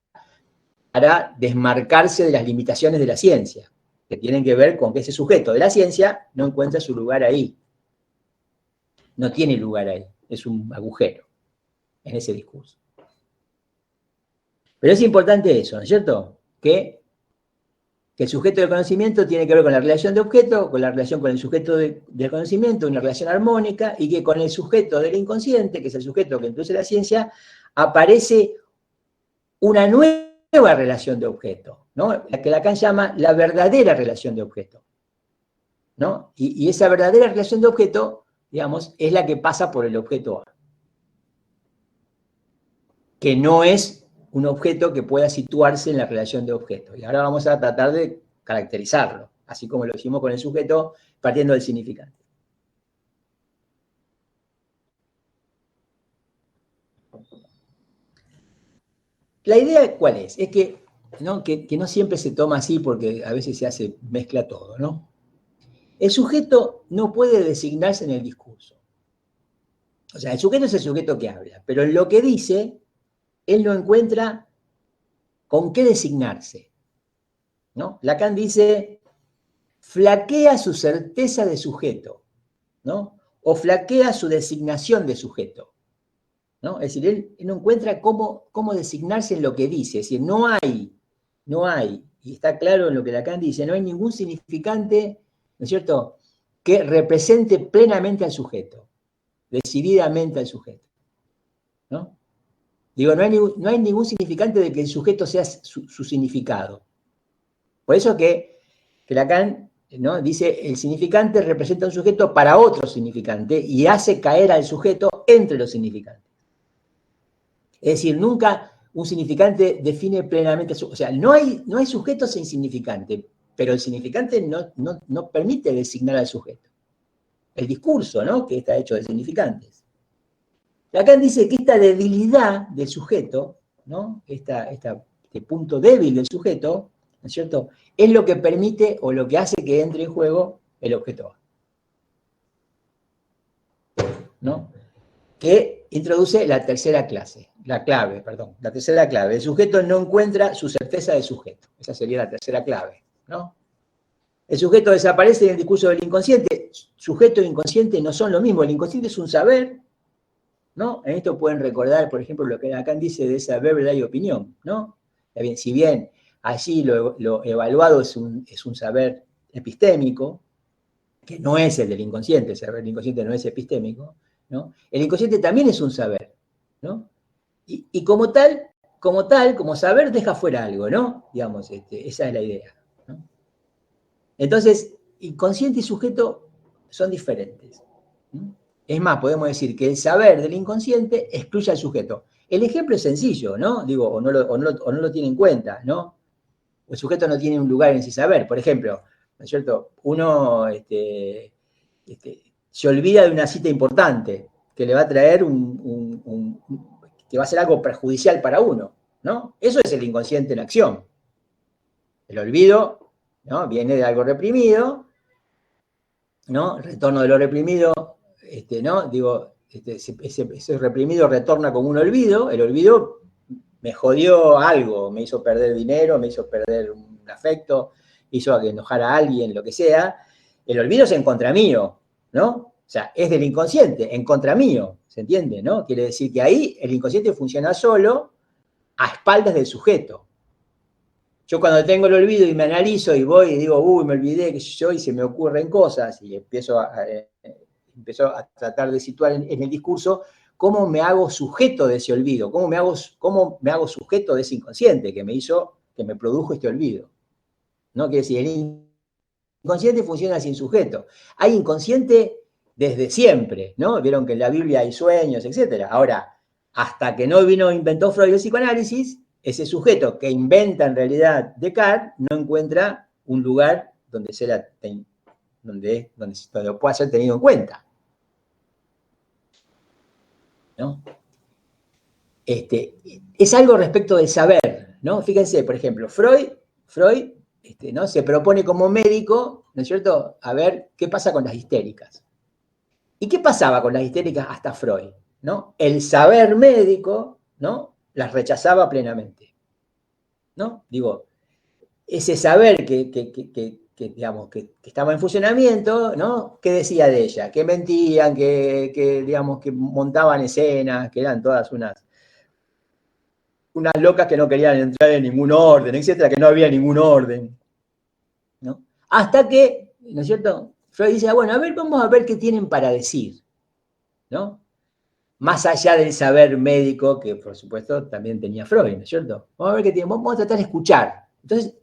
desmarcarse de las limitaciones de la ciencia, que tienen que ver con que ese sujeto de la ciencia no encuentra su lugar ahí. No tiene lugar ahí, es un agujero en ese discurso. Pero es importante eso, ¿no es cierto? Que que el sujeto del conocimiento tiene que ver con la relación de objeto, con la relación con el sujeto del conocimiento, una relación armónica, y que con el sujeto del inconsciente, que es el sujeto que introduce la ciencia, aparece una nueva relación de objeto, ¿no? La que Lacan llama la verdadera relación de objeto, ¿no? Y esa verdadera relación de objeto, digamos, es la que pasa por el objeto A, que no es un objeto que pueda situarse en la relación de objeto. Y ahora vamos a tratar de caracterizarlo, así como lo hicimos con el sujeto, partiendo del significante. La idea, ¿cuál es? Es que no siempre se toma así porque a veces se hace, mezcla todo, ¿no? El sujeto no puede designarse en el discurso. O sea, el sujeto es el sujeto que habla, pero en lo que dice, él no encuentra con qué designarse, ¿no? Lacan dice, flaquea su certeza de sujeto, ¿no? O flaquea su designación de sujeto, ¿no? Es decir, él no encuentra cómo designarse en lo que dice, es decir, no hay, y está claro en lo que Lacan dice, no hay ningún significante, ¿no es cierto?, que represente plenamente al sujeto, decididamente al sujeto, ¿no? Digo, no hay ningún significante de que el sujeto sea su significado. Por eso que Lacan, ¿no?, dice, el significante representa un sujeto para otro significante y hace caer al sujeto entre los significantes. Es decir, nunca un significante define plenamente, o sea, no hay sujeto sin significante, pero el significante no permite designar al sujeto. El discurso, ¿no?, que está hecho de significantes. Lacan dice que esta debilidad del sujeto, ¿no?, este punto débil del sujeto, ¿no es cierto?, es lo que permite o lo que hace que entre en juego el objeto A, ¿no?, que introduce la tercera clave. El sujeto no encuentra su certeza de sujeto. Esa sería la tercera clave, ¿no? El sujeto desaparece en el discurso del inconsciente. Sujeto e inconsciente no son lo mismo. El inconsciente es un saber, ¿no? En esto pueden recordar, por ejemplo, lo que Lacan dice de esa verdad y opinión, ¿no? Si bien allí lo evaluado es un saber epistémico, que no es el del inconsciente, el saber del inconsciente no es epistémico, ¿no? El inconsciente también es un saber, ¿no? Y como saber, deja fuera algo, ¿no? Digamos, esa es la idea, ¿no? Entonces, inconsciente y sujeto son diferentes, ¿no? Es más, podemos decir que el saber del inconsciente excluye al sujeto. El ejemplo es sencillo, ¿no? Digo, o no lo tiene en cuenta, ¿no? El sujeto no tiene un lugar en ese saber. Por ejemplo, ¿no es cierto?, uno se olvida de una cita importante que le va a traer que va a ser algo perjudicial para uno, ¿no? Eso es el inconsciente en acción. El olvido, ¿no?, viene de algo reprimido, ¿no? El retorno de lo reprimido, ¿no? Digo, ese reprimido retorna como un olvido. El olvido me jodió algo, me hizo perder dinero, me hizo perder un afecto, hizo que enojara a alguien, lo que sea. El olvido es en contra mío, ¿no? O sea, es del inconsciente, en contra mío, ¿se entiende, no? Quiere decir que ahí el inconsciente funciona solo a espaldas del sujeto. Yo cuando tengo el olvido y me analizo y voy y digo, uy, me olvidé, qué sé yo, y se me ocurren cosas, y empiezo a tratar de situar en el discurso cómo me hago sujeto de ese olvido, cómo me hago sujeto de ese inconsciente que me produjo este olvido, ¿no? Quiere decir, el inconsciente funciona sin sujeto. Hay inconsciente desde siempre, ¿no? Vieron que en la Biblia hay sueños, etc. Ahora, hasta que inventó Freud el psicoanálisis, ese sujeto que inventa en realidad Descartes no encuentra un lugar donde pueda ser tenido en cuenta, ¿no? Es algo respecto del saber, ¿no? Fíjense, por ejemplo, Freud, ¿no?, se propone como médico, ¿no es cierto?, a ver qué pasa con las histéricas. ¿Y qué pasaba con las histéricas hasta Freud, ¿no? El saber médico, ¿no?, las rechazaba plenamente, ¿no? Digo, ese saber digamos, que estaba en funcionamiento, ¿no?, ¿qué decía de ella? Que mentían, digamos, que montaban escenas, que eran todas unas locas que no querían entrar en ningún orden, etcétera, que no había ningún orden. Hasta que, ¿no es cierto? Freud dice, bueno, a ver, vamos a ver qué tienen para decir, ¿no? Más allá del saber médico, que por supuesto también tenía Freud, ¿no es cierto? Vamos a ver qué tienen, vamos a tratar de escuchar. Entonces,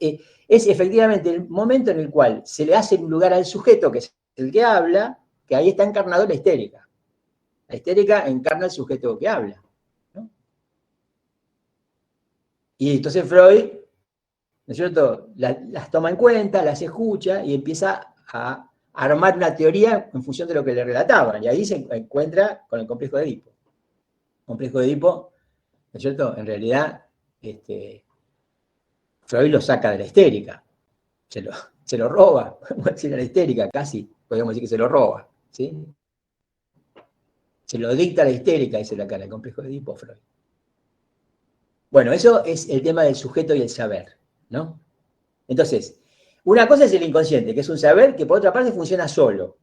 es efectivamente el momento en el cual se le hace un lugar al sujeto, que es el que habla, que ahí está encarnado la histérica. La histérica encarna el sujeto que habla, ¿no? Y entonces Freud, ¿no es cierto?, las toma en cuenta, las escucha y empieza a armar una teoría en función de lo que le relataban. Y ahí se encuentra con el complejo de Edipo. El complejo de Edipo, ¿no es cierto?, en realidad, Freud lo saca de la histérica. Se lo roba, vamos a decir, a la histérica, casi, podríamos decir que se lo roba, ¿sí? Se lo dicta la histérica, dice la cara, el complejo de Edipo, Freud. Bueno, eso es el tema del sujeto y el saber, ¿no? Entonces, una cosa es el inconsciente, que es un saber que por otra parte funciona solo,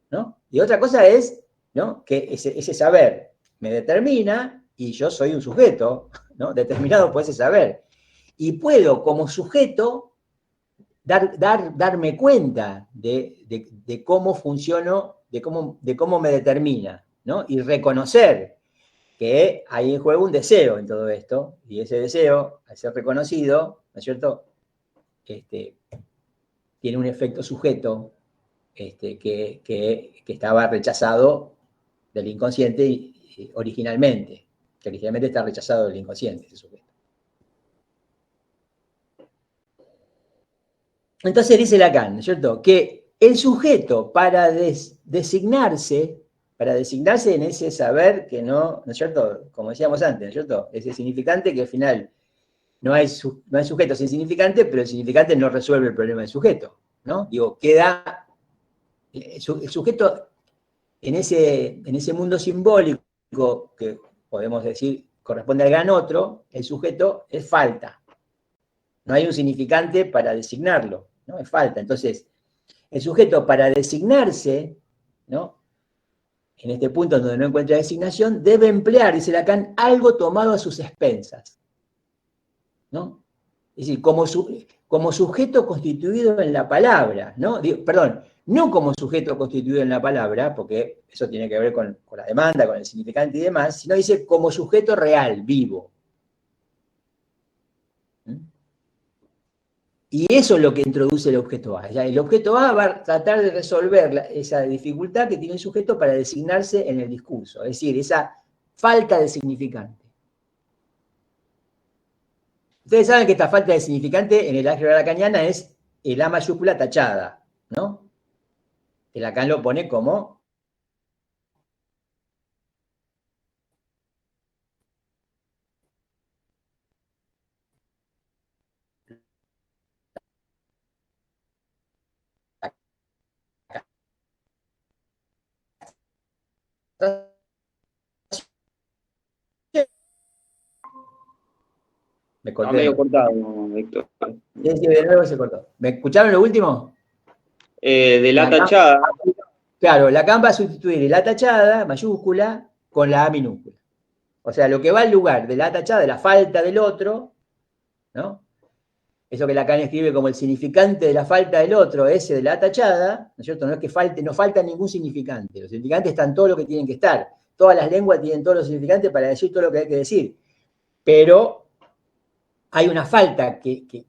¿no? Y otra cosa es, ¿no?, que ese saber me determina y yo soy un sujeto, ¿no?, determinado por ese saber. Y puedo, como sujeto, darme cuenta de cómo funciono, de cómo me determina, ¿no? Y reconocer que hay en juego un deseo en todo esto, y ese deseo, al ser reconocido, ¿no es cierto?, tiene un efecto sujeto que estaba rechazado del inconsciente originalmente, que originalmente está rechazado del inconsciente, ese sujeto. Entonces dice Lacan, ¿no es cierto?, que el sujeto para designarse en ese saber que no es cierto, como decíamos antes, ¿no es cierto?, ese significante que al final no hay sujeto sin significante, pero el significante no resuelve el problema del sujeto, ¿no? Digo, queda el sujeto en ese mundo simbólico que podemos decir corresponde al gran otro, el sujeto es falta. No hay un significante para designarlo, ¿no? Es falta. Entonces, el sujeto para designarse, ¿no?, en este punto donde no encuentra designación, debe emplear, dice Lacan, algo tomado a sus expensas, ¿no? Es decir, como sujeto constituido en la palabra, ¿no? Perdón, no como sujeto constituido en la palabra, porque eso tiene que ver con la demanda, con el significante y demás, sino dice como sujeto real, vivo. Y eso es lo que introduce el objeto A. ¿Ya? El objeto A va a tratar de resolver esa dificultad que tiene el sujeto para designarse en el discurso, es decir, esa falta de significante. Ustedes saben que esta falta de significante en el álgebra lacaniana es el A mayúscula tachada, ¿no? Que Lacan lo pone como me corté. Medio cortado, Héctor. De nuevo se cortó. ¿Me escucharon lo último? De la tachada. Claro, Lacan va a sustituir la tachada mayúscula con la A minúscula. O sea, lo que va al lugar de la tachada, de la falta del otro, ¿no? Eso que Lacan escribe como el significante de la falta del otro, ese de la tachada, ¿no es cierto? No es que falte, no falta ningún significante. Los significantes están todos los que tienen que estar. Todas las lenguas tienen todos los significantes para decir todo lo que hay que decir. Pero hay una falta que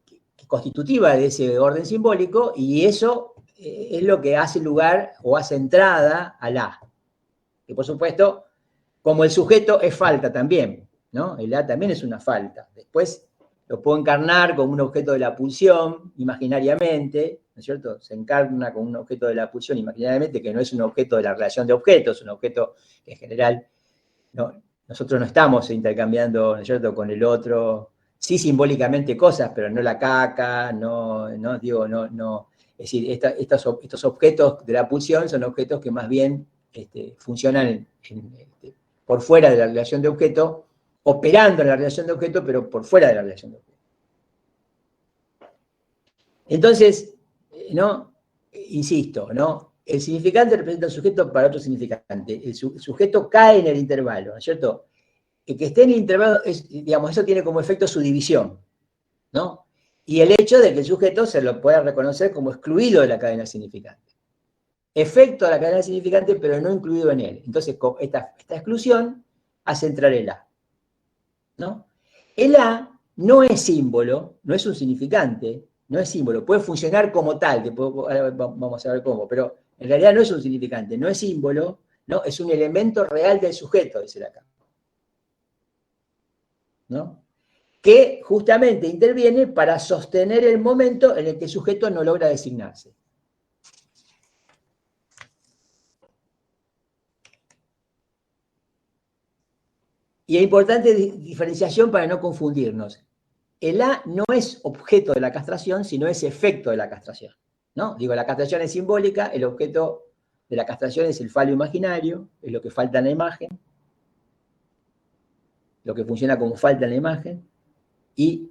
constitutiva de ese orden simbólico y eso es lo que hace lugar o hace entrada al A. Que por supuesto, como el sujeto es falta también, ¿no? El A también es una falta. Después lo puedo encarnar como un objeto de la pulsión imaginariamente, ¿no es cierto? Se encarna como un objeto de la pulsión imaginariamente, que no es un objeto de la relación de objetos, es un objeto que en general nosotros no estamos intercambiando, ¿no es cierto?, con el otro, sí simbólicamente cosas, pero no la caca, es decir, estos objetos de la pulsión son objetos que más bien funcionan por fuera de la relación de objeto, operando en la relación de objeto, pero por fuera de la relación de objeto. Entonces, ¿no? Insisto, ¿no? El significante representa al sujeto para otro significante. El sujeto cae en el intervalo, ¿no es cierto? El que esté en el intervalo, digamos, eso tiene como efecto su división, ¿no? y el hecho de que el sujeto se lo pueda reconocer como excluido de la cadena significante. Efecto de la cadena significante, pero no incluido en él. Entonces, esta exclusión hace entrar el A, ¿no? El A no es símbolo, no es un significante, no es símbolo, puede funcionar como tal, ahora vamos a ver cómo, pero en realidad no es un significante, no es símbolo, ¿no? Es un elemento real del sujeto, dice acá, ¿no? Que justamente interviene para sostener el momento en el que el sujeto no logra designarse. Y es importante diferenciación para no confundirnos. El A no es objeto de la castración, sino es efecto de la castración, ¿no? Digo, la castración es simbólica, el objeto de la castración es el falo imaginario, es lo que falta en la imagen, lo que funciona como falta en la imagen, y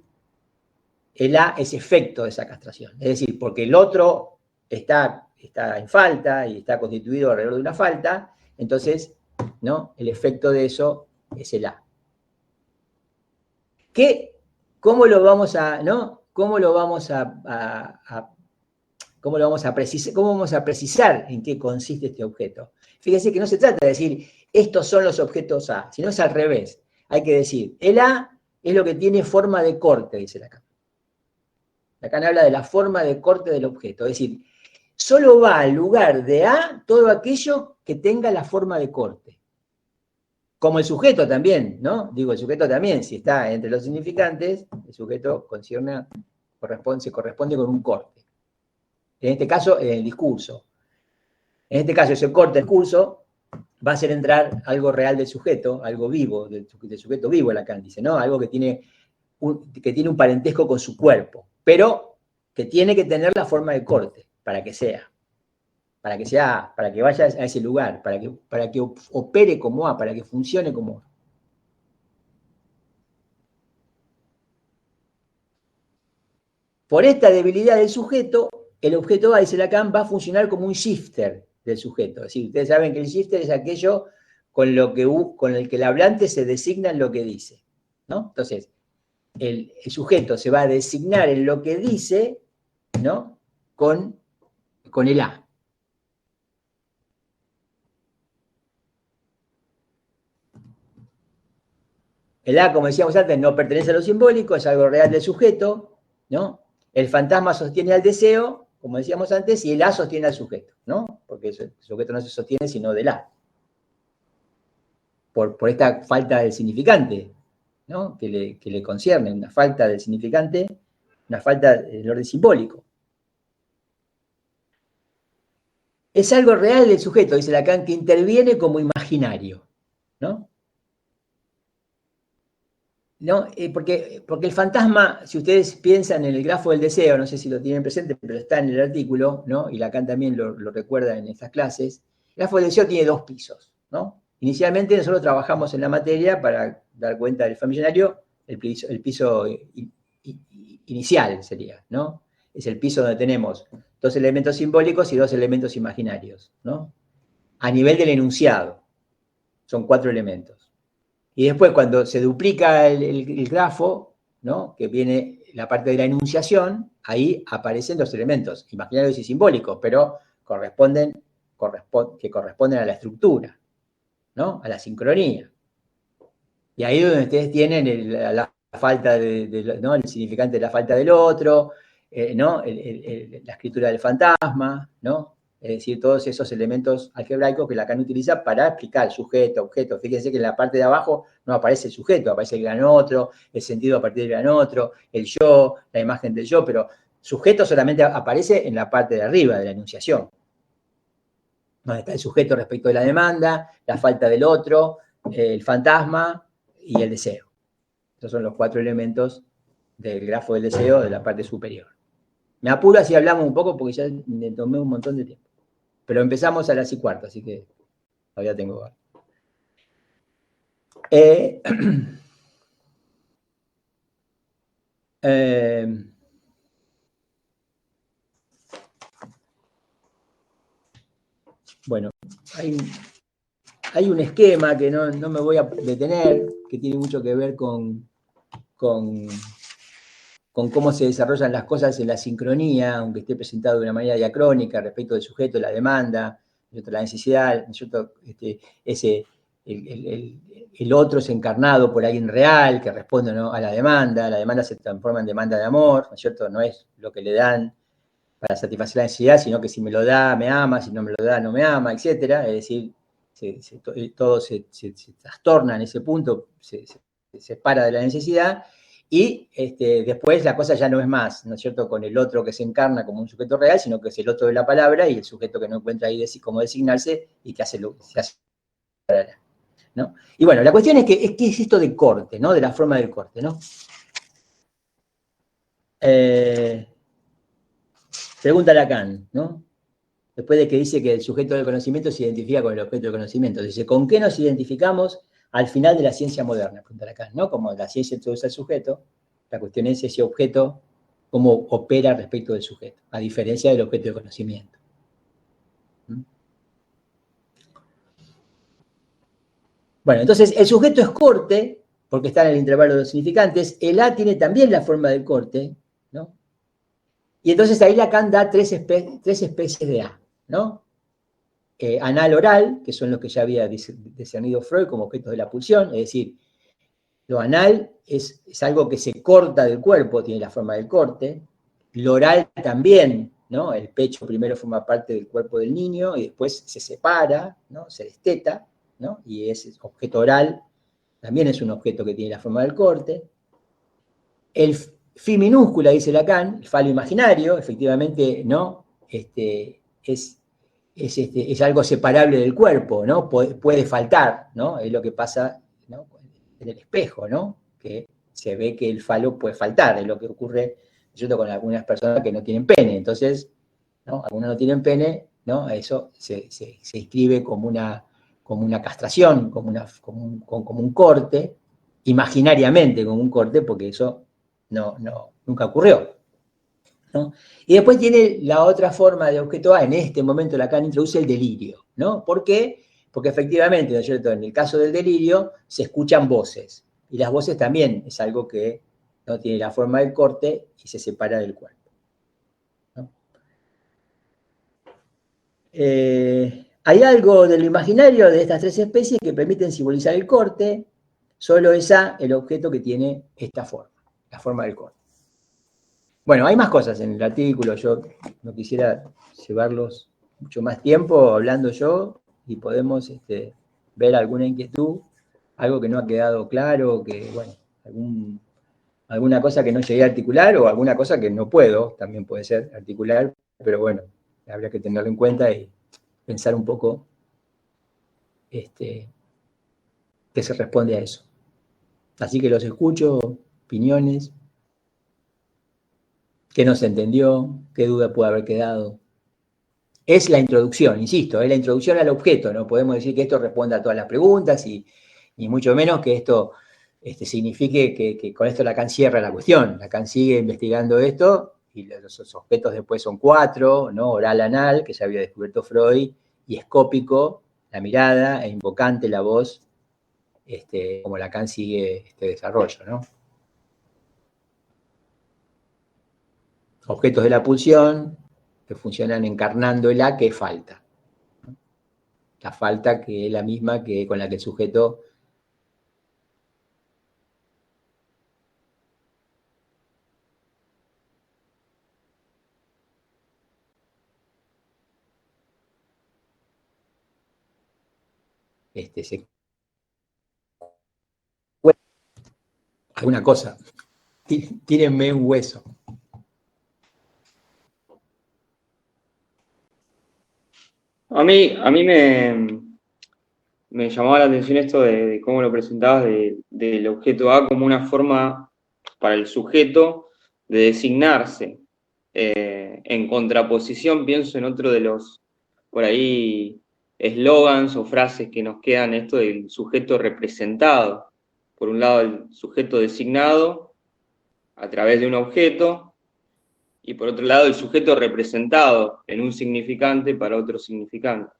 el A es efecto de esa castración. Es decir, porque el otro está en falta y está constituido alrededor de una falta, entonces, ¿no? El efecto de eso es el A. ¿Cómo lo vamos a, ¿no? ¿Cómo lo vamos ¿Cómo vamos a precisar en qué consiste este objeto? Fíjense que no se trata de decir, estos son los objetos A, sino es al revés. Hay que decir, el A es lo que tiene forma de corte, dice Lacan. Lacan habla de la forma de corte del objeto. Es decir, solo va al lugar de A todo aquello que tenga la forma de corte. Como el sujeto también, ¿no? Digo, el sujeto también, si está entre los significantes, el sujeto se corresponde con un corte. En este caso, en el discurso. En este caso, ese corte del discurso va a hacer entrar algo real del sujeto, algo vivo, del sujeto vivo, Lacan dice, ¿no? Algo que tiene un parentesco con su cuerpo, pero que tiene que tener la forma de corte para que vaya a ese lugar, para que opere como A, para que funcione como A. Por esta debilidad del sujeto, el objeto A, dice Lacan, va a funcionar como un shifter del sujeto. Es decir, ustedes saben que el shifter es aquello con el que el hablante se designa en lo que dice, ¿no? Entonces, el sujeto se va a designar en lo que dice, ¿no? Con el A. El A, como decíamos antes, no pertenece a lo simbólico, es algo real del sujeto, ¿no? El fantasma sostiene al deseo, como decíamos antes, y el A sostiene al sujeto, ¿no? Porque el sujeto no se sostiene sino del A. Por esta falta del significante, ¿no? Que le concierne, una falta del significante, una falta del orden simbólico. Es algo real del sujeto, dice Lacan, que interviene como imaginario, ¿no? ¿No? Porque el fantasma, si ustedes piensan en el grafo del deseo, no sé si lo tienen presente, pero está en el artículo, ¿no? Y Lacan también lo recuerda en estas clases, el grafo del deseo tiene 2 pisos, ¿no? Inicialmente nosotros trabajamos en la materia para dar cuenta del familiar, el piso inicial sería, ¿no? Es el piso donde tenemos 2 elementos simbólicos y 2 elementos imaginarios, ¿no? A nivel del enunciado, son 4 elementos. Y después, cuando se duplica el grafo, ¿no? Que viene la parte de la enunciación, ahí aparecen los elementos imaginarios y simbólicos, pero que corresponden a la estructura, ¿no? A la sincronía. Y ahí es donde ustedes tienen la falta ¿no? El significante de la falta del otro, ¿no? La escritura del fantasma, ¿no? Es decir, todos esos elementos algebraicos que Lacan utiliza para explicar sujeto, objeto. Fíjense que en la parte de abajo no aparece el sujeto, aparece el gran otro, el sentido a partir del gran otro, el yo, la imagen del yo, pero sujeto solamente aparece en la parte de arriba de la enunciación, donde está el sujeto respecto de la demanda, la falta del otro, el fantasma y el deseo. Estos son los 4 elementos del grafo del deseo de la parte superior. Me apuro así hablamos un poco porque ya me tomé un montón de tiempo. Pero empezamos a las 1:15, así que todavía tengo. Bueno, hay un esquema que no me voy a detener, que tiene mucho que ver con con cómo se desarrollan las cosas en la sincronía, aunque esté presentado de una manera diacrónica respecto del sujeto, la demanda, la necesidad, el otro es encarnado por alguien real que responde, ¿no?, a la demanda se transforma en demanda de amor, ¿no es cierto? No es lo que le dan para satisfacer la necesidad, sino que si me lo da, me ama, si no me lo da, no me ama, etc. Es decir, todo se trastorna en ese punto, se separa de la necesidad, y después la cosa ya no es más, ¿no es cierto?, con el otro que se encarna como un sujeto real, sino que es el otro de la palabra y el sujeto que no encuentra ahí cómo designarse y que hace lo que se hace, ¿no? Y bueno, la cuestión es que, ¿qué es esto de corte, ¿no?, de la forma del corte, ¿no? Pregunta Lacan, ¿no?, después de que dice que el sujeto del conocimiento se identifica con el objeto del conocimiento. Dice, ¿con qué nos identificamos al final de la ciencia moderna? Pregunta Lacan, ¿no? Como la ciencia introduce al sujeto, la cuestión es ese objeto, cómo opera respecto del sujeto, a diferencia del objeto de conocimiento. Bueno, entonces el sujeto es corte, porque está en el intervalo de los significantes. El A tiene también la forma del corte, ¿no? Y entonces ahí Lacan da tres especies de A, ¿no? Anal oral, que son los que ya había discernido Freud como objetos de la pulsión, es decir, lo anal es algo que se corta del cuerpo, tiene la forma del corte. Lo oral también, ¿no? El pecho primero forma parte del cuerpo del niño y después se separa, ¿no?, se desteta, ¿no? Y ese objeto oral también es un objeto que tiene la forma del corte. El fi minúscula, dice Lacan, el falo imaginario, efectivamente, ¿no? Es algo separable del cuerpo, ¿no? Puede faltar, ¿no? Es lo que pasa, ¿no?, en el espejo, ¿no? Que se ve que el falo puede faltar, es lo que ocurre, ¿cierto?, con algunas personas que no tienen pene. Entonces, ¿no?, algunos no tienen pene, ¿no? Eso se inscribe como una castración, como un corte, imaginariamente como un corte, porque eso nunca ocurrió, ¿no? Y después tiene la otra forma de objeto A. En este momento Lacan introduce el delirio, ¿no? ¿Por qué? Porque efectivamente, ¿no es cierto?, en el caso del delirio se escuchan voces, y las voces también es algo que no tiene la forma del corte y se separa del cuerpo, ¿no? Hay algo de lo imaginario de estas tres especies que permiten simbolizar el corte. Solo es A el objeto que tiene esta forma, la forma del corte. Bueno, hay más cosas en el artículo, yo no quisiera llevarlos mucho más tiempo hablando yo, y podemos ver alguna inquietud, algo que no ha quedado claro, que, bueno, alguna cosa que no llegué a articular, o alguna cosa que no puedo, también puede ser articular, pero bueno, habría que tenerlo en cuenta y pensar un poco qué se responde a eso. Así que los escucho, opiniones, qué no se entendió, qué duda puede haber quedado. Es la introducción, insisto, es la introducción al objeto. No podemos decir que esto responda a todas las preguntas, y mucho menos que esto signifique que con esto Lacan cierra la cuestión. Lacan sigue investigando esto, y los objetos después son 4, ¿no? Oral, anal, que ya había descubierto Freud, y escópico, la mirada, e invocante, la voz, como Lacan sigue este desarrollo, ¿no? Objetos de la pulsión que funcionan encarnando el A que falta. La falta que es la misma que con la que el sujeto se... Alguna cosa. Tírenme un hueso. A mí me llamaba la atención esto de cómo lo presentabas del objeto A como una forma para el sujeto de designarse. En contraposición, pienso en otro de los, por ahí, eslogans o frases que nos quedan, esto del sujeto representado. Por un lado, el sujeto designado a través de un objeto, y por otro lado, el sujeto representado en un significante para otro significante.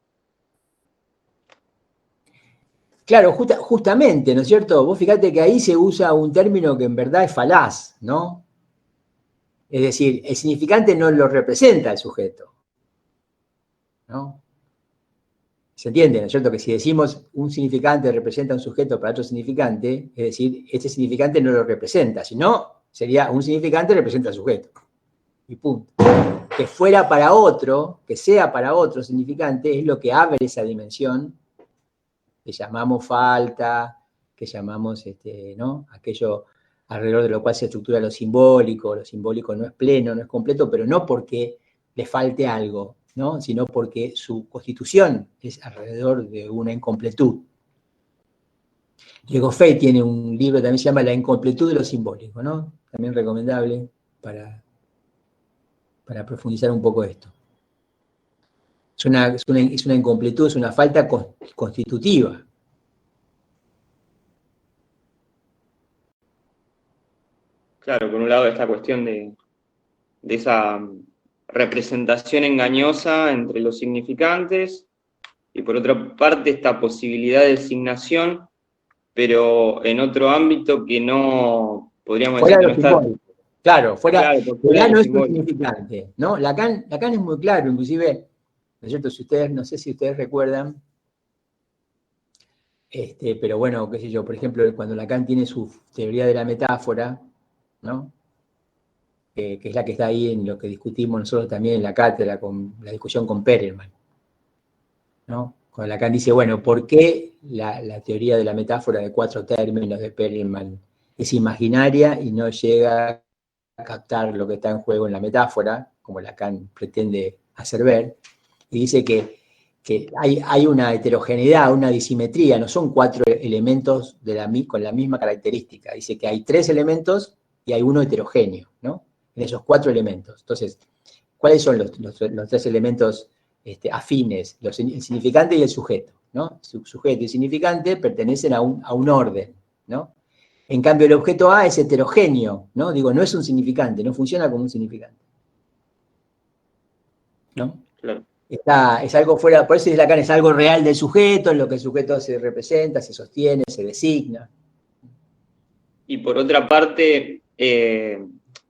Claro, justamente, ¿no es cierto? Vos fíjate que ahí se usa un término que en verdad es falaz, ¿no? Es decir, el significante no lo representa el sujeto, ¿no? ¿Se entiende, no es cierto? Que si decimos un significante representa un sujeto para otro significante, es decir, este significante no lo representa, sino sería un significante representa al sujeto. Y punto. Que fuera para otro, que sea para otro significante, es lo que abre esa dimensión que llamamos falta, que llamamos, ¿no? Aquello alrededor de lo cual se estructura lo simbólico no es pleno, no es completo, pero no porque le falte algo, ¿no? Sino porque su constitución es alrededor de una incompletud. Diego Fey tiene un libro que también se llama La incompletud de lo simbólico, ¿no? También recomendable para profundizar un poco esto. Es una incompletud, es una falta constitutiva. Claro, por un lado esta cuestión de esa representación engañosa entre los significantes, y por otra parte esta posibilidad de designación, pero en otro ámbito que no, podríamos Fuera decir de que lo no está... simbólico. Claro, Claro, por fuera ya de lo no es un simbólico. significante, ¿no? Lacan es muy claro, inclusive, ¿no es cierto? Si ustedes, no sé si ustedes recuerdan, pero bueno, qué sé yo, por ejemplo, cuando Lacan tiene su teoría de la metáfora, ¿no? Que es la que está ahí en lo que discutimos nosotros también en la cátedra, con la discusión con Perelman, ¿no? Cuando Lacan dice, bueno, ¿por qué la teoría de la metáfora de 4 términos de Perelman es imaginaria y no llega a captar lo que está en juego en la metáfora, como Lacan pretende hacer ver? Y dice que hay una heterogeneidad, una disimetría, no son 4 elementos con la misma característica. Dice que hay 3 elementos y hay uno heterogéneo, ¿no? En esos 4 elementos. Entonces, ¿cuáles son los 3 elementos afines? El significante y el sujeto, ¿no? Sujeto y significante pertenecen a un orden, ¿no? En cambio, el objeto A es heterogéneo, ¿no? Digo, no es un significante, no funciona como un significante, ¿no? Claro. Es algo fuera, por eso dice Lacan, es algo real del sujeto, en lo que el sujeto se representa, se sostiene, se designa. Y por otra parte,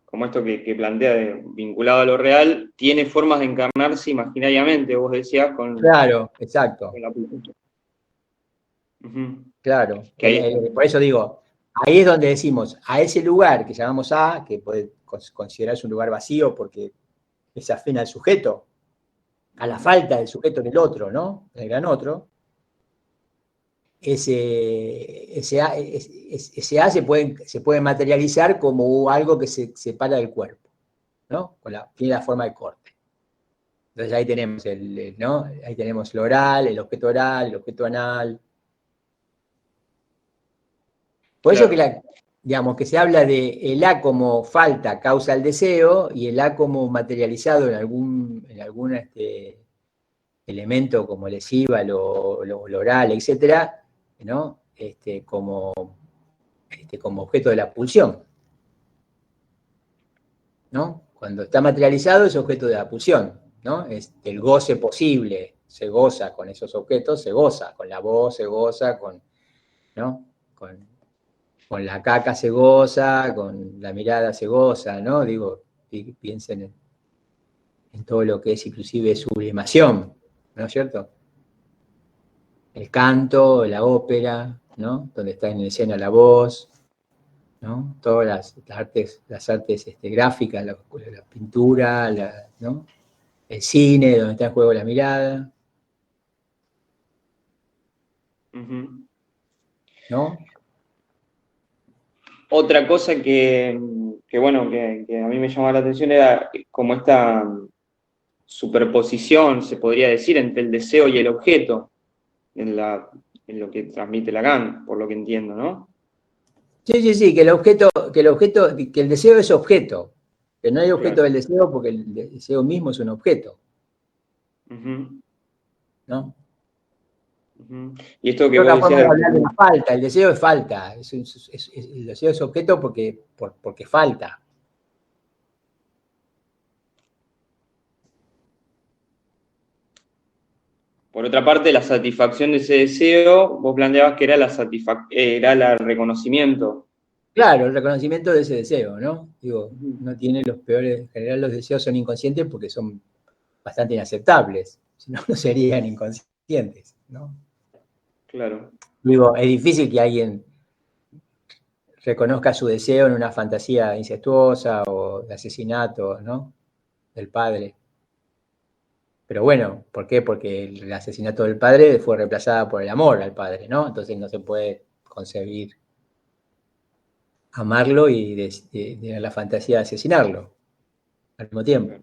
como esto que plantea vinculado a lo real, tiene formas de encarnarse imaginariamente, vos decías, Claro, exacto, con la pintura. Uh-huh. claro. Que ahí Por eso digo, ahí es donde decimos, a ese lugar que llamamos A, que puede considerarse un lugar vacío porque es afín al sujeto, a la falta del sujeto en el otro, ¿no? En el gran otro, ese A se puede materializar como algo que se separa del cuerpo, ¿no? Tiene la forma de corte. Entonces ahí tenemos ¿no? Ahí tenemos el oral, el objeto oral, el objeto anal. Por eso claro. digamos, que se habla de el A como falta causa el deseo y el A como materializado en algún elemento como lesiva, lo oral, etcétera, ¿no? Como objeto de la pulsión, ¿no? Cuando está materializado es objeto de la pulsión, ¿no? Es el goce posible, se goza con esos objetos, se goza, con la voz se goza, ¿no? Con la caca se goza, con la mirada se goza, ¿no? Digo, piensen en todo lo que es inclusive sublimación, ¿no es cierto? El canto, la ópera, ¿no? Donde está en escena la voz, ¿no? Todas las artes gráficas, la pintura, ¿no? El cine, donde está en juego la mirada, Uh-huh. ¿no? Otra cosa bueno, que a mí me llamaba la atención era como esta superposición, se podría decir, entre el deseo y el objeto, en lo que transmite Lacan, por lo que entiendo, ¿no? Sí, que el deseo es objeto, que no hay objeto Claro. del deseo porque el deseo mismo es un objeto, Uh-huh. ¿no? Uh-huh. Y esto que Es vos otra forma decías de de la hablar de la falta, el deseo es falta, el deseo es objeto porque falta. por otra parte, la satisfacción de ese deseo, vos planteabas que era era el reconocimiento Claro, el reconocimiento de ese deseo, ¿no? Digo, no tiene los peores, en general los deseos son inconscientes porque son bastante inaceptables, si no, no serían inconscientes, ¿no? Claro. Digo, es difícil que alguien reconozca su deseo en una fantasía incestuosa o de asesinato, ¿no? Del padre. Pero bueno, ¿por qué? Porque el asesinato del padre fue reemplazada por el amor al padre, ¿no? Entonces no se puede concebir amarlo y de la fantasía de asesinarlo al mismo tiempo.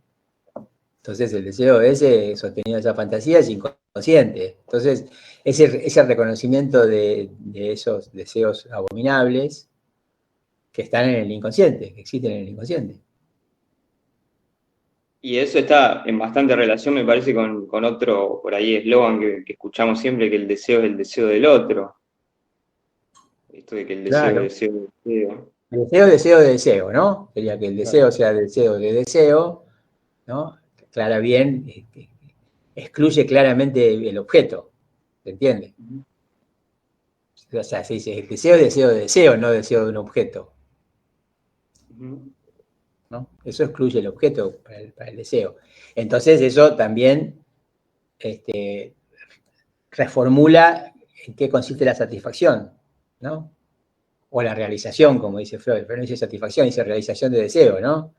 Entonces el deseo ese, sostenido de esa fantasía, es inconsciente. Entonces ese reconocimiento de esos deseos abominables que están en el inconsciente, que existen en el inconsciente. Y eso está en bastante relación, me parece, con otro, por ahí, eslogan que escuchamos siempre, que el deseo es el deseo del otro. Esto de que el deseo Claro. es deseo del deseo. Deseo, deseo, deseo, ¿no? Sería que el Claro. deseo sea deseo de deseo, ¿no? Clara bien, excluye claramente el objeto, ¿se entiende? O sea, se dice, el deseo es deseo de deseo, no deseo de un objeto, ¿no? Eso excluye el objeto para el deseo. Entonces eso también reformula en qué consiste la satisfacción, ¿no? O la realización, como dice Freud. Freud no dice satisfacción, dice realización de deseo, ¿no?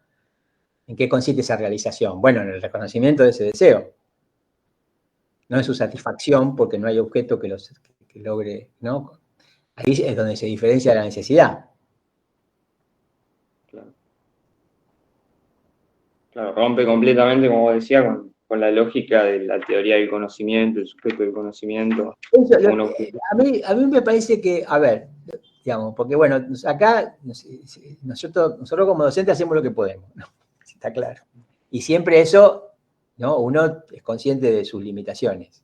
¿En qué consiste esa realización? Bueno, en el reconocimiento de ese deseo. No en su satisfacción, porque no hay objeto que logre, ¿no? Ahí es donde se diferencia la necesidad. Claro. Claro, rompe completamente, como vos decías, con la lógica de la teoría del conocimiento, el sujeto del conocimiento. Eso, Como un a mí me parece que, a ver, digamos, porque bueno, acá nosotros como docentes hacemos lo que podemos, ¿no? Está claro. Y siempre eso, ¿no? Uno es consciente de sus limitaciones.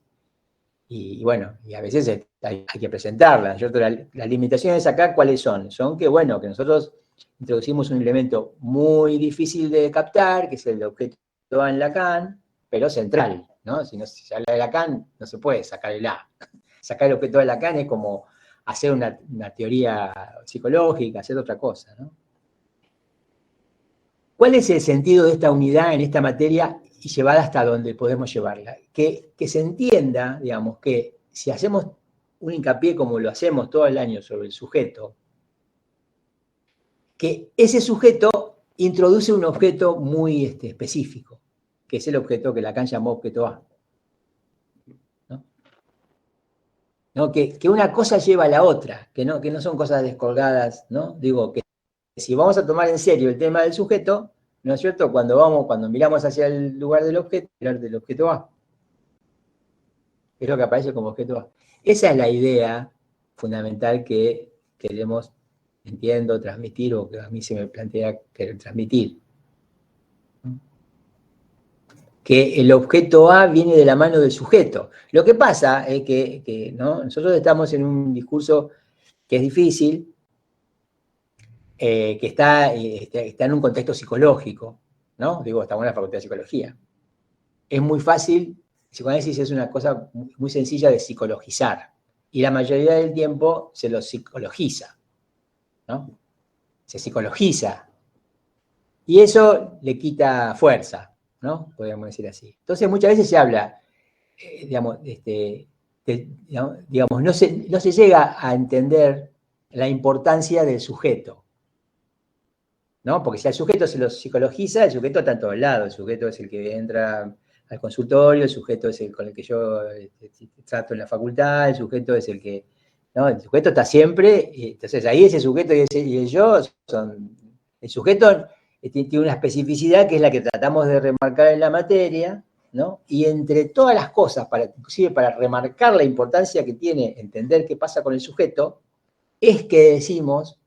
Y bueno, y a veces hay que presentarlas. Las limitaciones acá, ¿cuáles son? Son que, bueno, que nosotros introducimos un elemento muy difícil de captar, que es el objeto A en Lacan, pero central, ¿no? Si no se habla de Lacan, no se puede sacar el A. Sacar el objeto A de Lacan es como hacer una teoría psicológica, hacer otra cosa, ¿no? ¿Cuál es el sentido de esta unidad en esta materia y llevada hasta donde podemos llevarla? Que se entienda, digamos, que si hacemos un hincapié como lo hacemos todo el año sobre el sujeto, que ese sujeto introduce un objeto muy específico, que es el objeto que Lacan llamó objeto A. ¿No? Que una cosa lleva a la otra, que no son cosas descolgadas, ¿no? Digo, que si vamos a tomar en serio el tema del sujeto, ¿no es cierto? Cuando miramos hacia el lugar del objeto A, es lo que aparece como objeto A. Esa es la idea fundamental que queremos, entiendo, transmitir, o que a mí se me plantea querer transmitir. Que el objeto A viene de la mano del sujeto. Lo que pasa es que ¿no? Nosotros estamos en un discurso que es difícil, que está en un contexto psicológico, ¿no? Digo, estamos en la Facultad de Psicología. Es muy fácil, psicoanálisis es una cosa muy sencilla de psicologizar, y la mayoría del tiempo se lo psicologiza, ¿no? Se psicologiza, y eso le quita fuerza, ¿no? Podríamos decir así. Entonces muchas veces se habla, digamos, no se llega a entender la importancia del sujeto, ¿no? Porque si al sujeto se lo psicologiza, el sujeto está en todos lados, el sujeto es el que entra al consultorio, el sujeto es el con el que yo trato en la facultad, el sujeto es el que, ¿no? El sujeto está siempre, entonces ahí ese sujeto y el yo el sujeto tiene una especificidad que es la que tratamos de remarcar en la materia, ¿no? Y entre todas las cosas, inclusive para remarcar la importancia que tiene entender qué pasa con el sujeto, es que decimos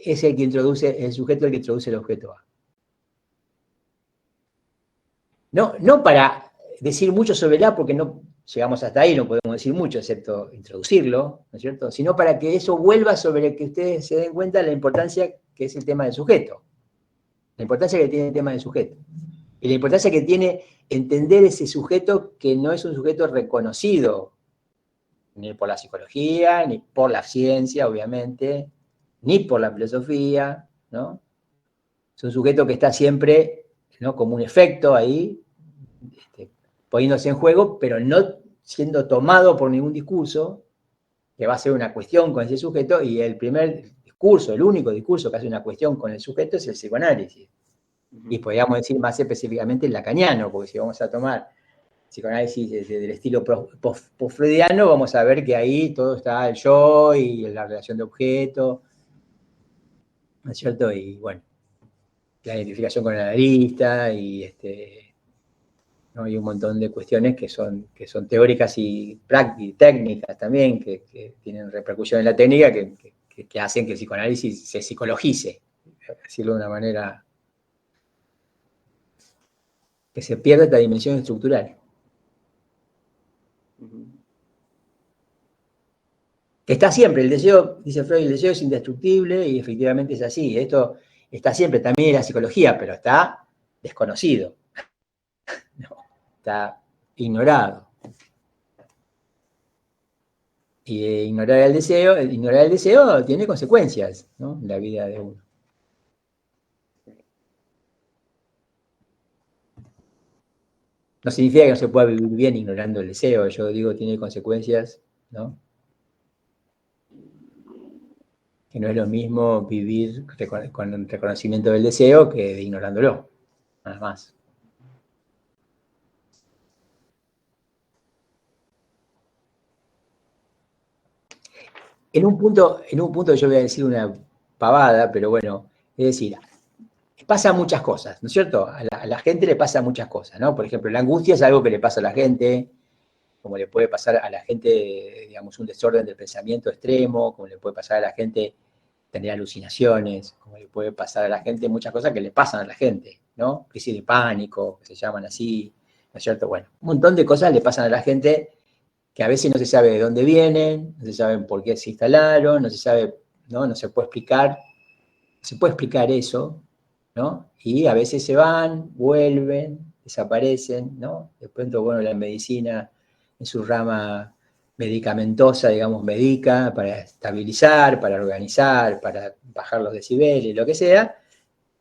es el sujeto el que introduce el objeto A. No para decir mucho sobre el A, porque no llegamos hasta ahí, no podemos decir mucho, excepto introducirlo, ¿no es cierto? Sino para que eso vuelva sobre que ustedes se den cuenta de la importancia que es el tema del sujeto. La importancia que tiene el tema del sujeto. Y la importancia que tiene entender ese sujeto que no es un sujeto reconocido, ni por la psicología, ni por la ciencia, obviamente, ni por la filosofía, ¿no? Es un sujeto que está siempre, ¿no?, como un efecto ahí, poniéndose en juego, pero no siendo tomado por ningún discurso, que va a ser una cuestión con ese sujeto, y el primer discurso, el único discurso que hace una cuestión con el sujeto es el psicoanálisis. Y podríamos decir más específicamente el lacaniano, porque si vamos a tomar psicoanálisis del estilo post-freudiano, vamos a ver que ahí todo está el yo y la relación de objeto, ¿no es cierto? Y bueno, la identificación con el analista y ¿no? Hay un montón de cuestiones que son teóricas y técnicas también, que tienen repercusión en la técnica, que hacen que el psicoanálisis se psicologice, decirlo de una manera, que se pierda esta dimensión estructural. Que está siempre, el deseo, dice Freud, el deseo es indestructible, y efectivamente es así. Esto está siempre, también en la psicología, pero está desconocido, ¿no? Está ignorado. Y ignorar el deseo tiene consecuencias, ¿no?, en la vida de uno. No significa que no se pueda vivir bien ignorando el deseo, yo digo, tiene consecuencias, ¿no? Que no es lo mismo vivir con el reconocimiento del deseo que de ignorándolo, nada más. En un punto yo voy a decir una pavada, pero bueno, es decir, pasan muchas cosas, ¿no es cierto? A la gente le pasan muchas cosas, ¿no? Por ejemplo, la angustia es algo que le pasa a la gente, como le puede pasar a la gente, digamos, un desorden del pensamiento extremo, como le puede pasar a la gente tener alucinaciones, como le puede pasar a la gente muchas cosas que le pasan a la gente, ¿no? Crisis de pánico, que se llaman así, ¿no es cierto? Bueno, un montón de cosas le pasan a la gente que a veces no se sabe de dónde vienen, no se sabe por qué se instalaron, no se sabe, ¿no? No se puede explicar eso, ¿no? Y a veces se van, vuelven, desaparecen, ¿no? De pronto, bueno, la medicina en su rama medicamentosa, digamos, medica para estabilizar, para organizar, para bajar los decibeles, lo que sea,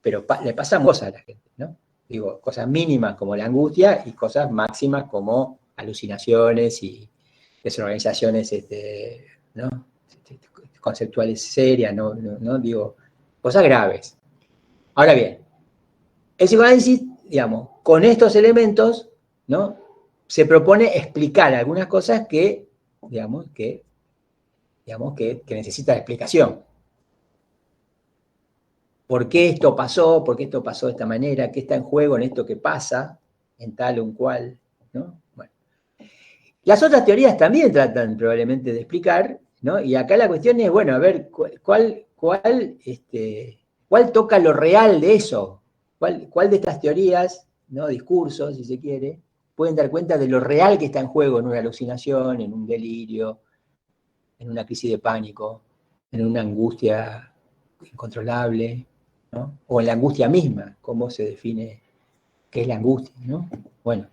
pero le pasan cosas a la gente, ¿no? Digo, cosas mínimas como la angustia y cosas máximas como alucinaciones y desorganizaciones, ¿no?, conceptuales serias, ¿no? Digo, cosas graves. Ahora bien, el psicoanálisis, digamos, con estos elementos, ¿no?, se propone explicar algunas cosas que necesitan explicación. ¿Por qué esto pasó? ¿Por qué esto pasó de esta manera? ¿Qué está en juego en esto que pasa? En tal o en cual, ¿no? Bueno. Las otras teorías también tratan probablemente de explicar, ¿no? Y acá la cuestión es, bueno, a ver, ¿cuál toca lo real de eso? ¿Cuál de estas teorías, ¿no?, discursos, si se quiere, pueden dar cuenta de lo real que está en juego en una alucinación, en un delirio, en una crisis de pánico, en una angustia incontrolable, ¿no? O en la angustia misma, cómo se define qué es la angustia, ¿no? Bueno,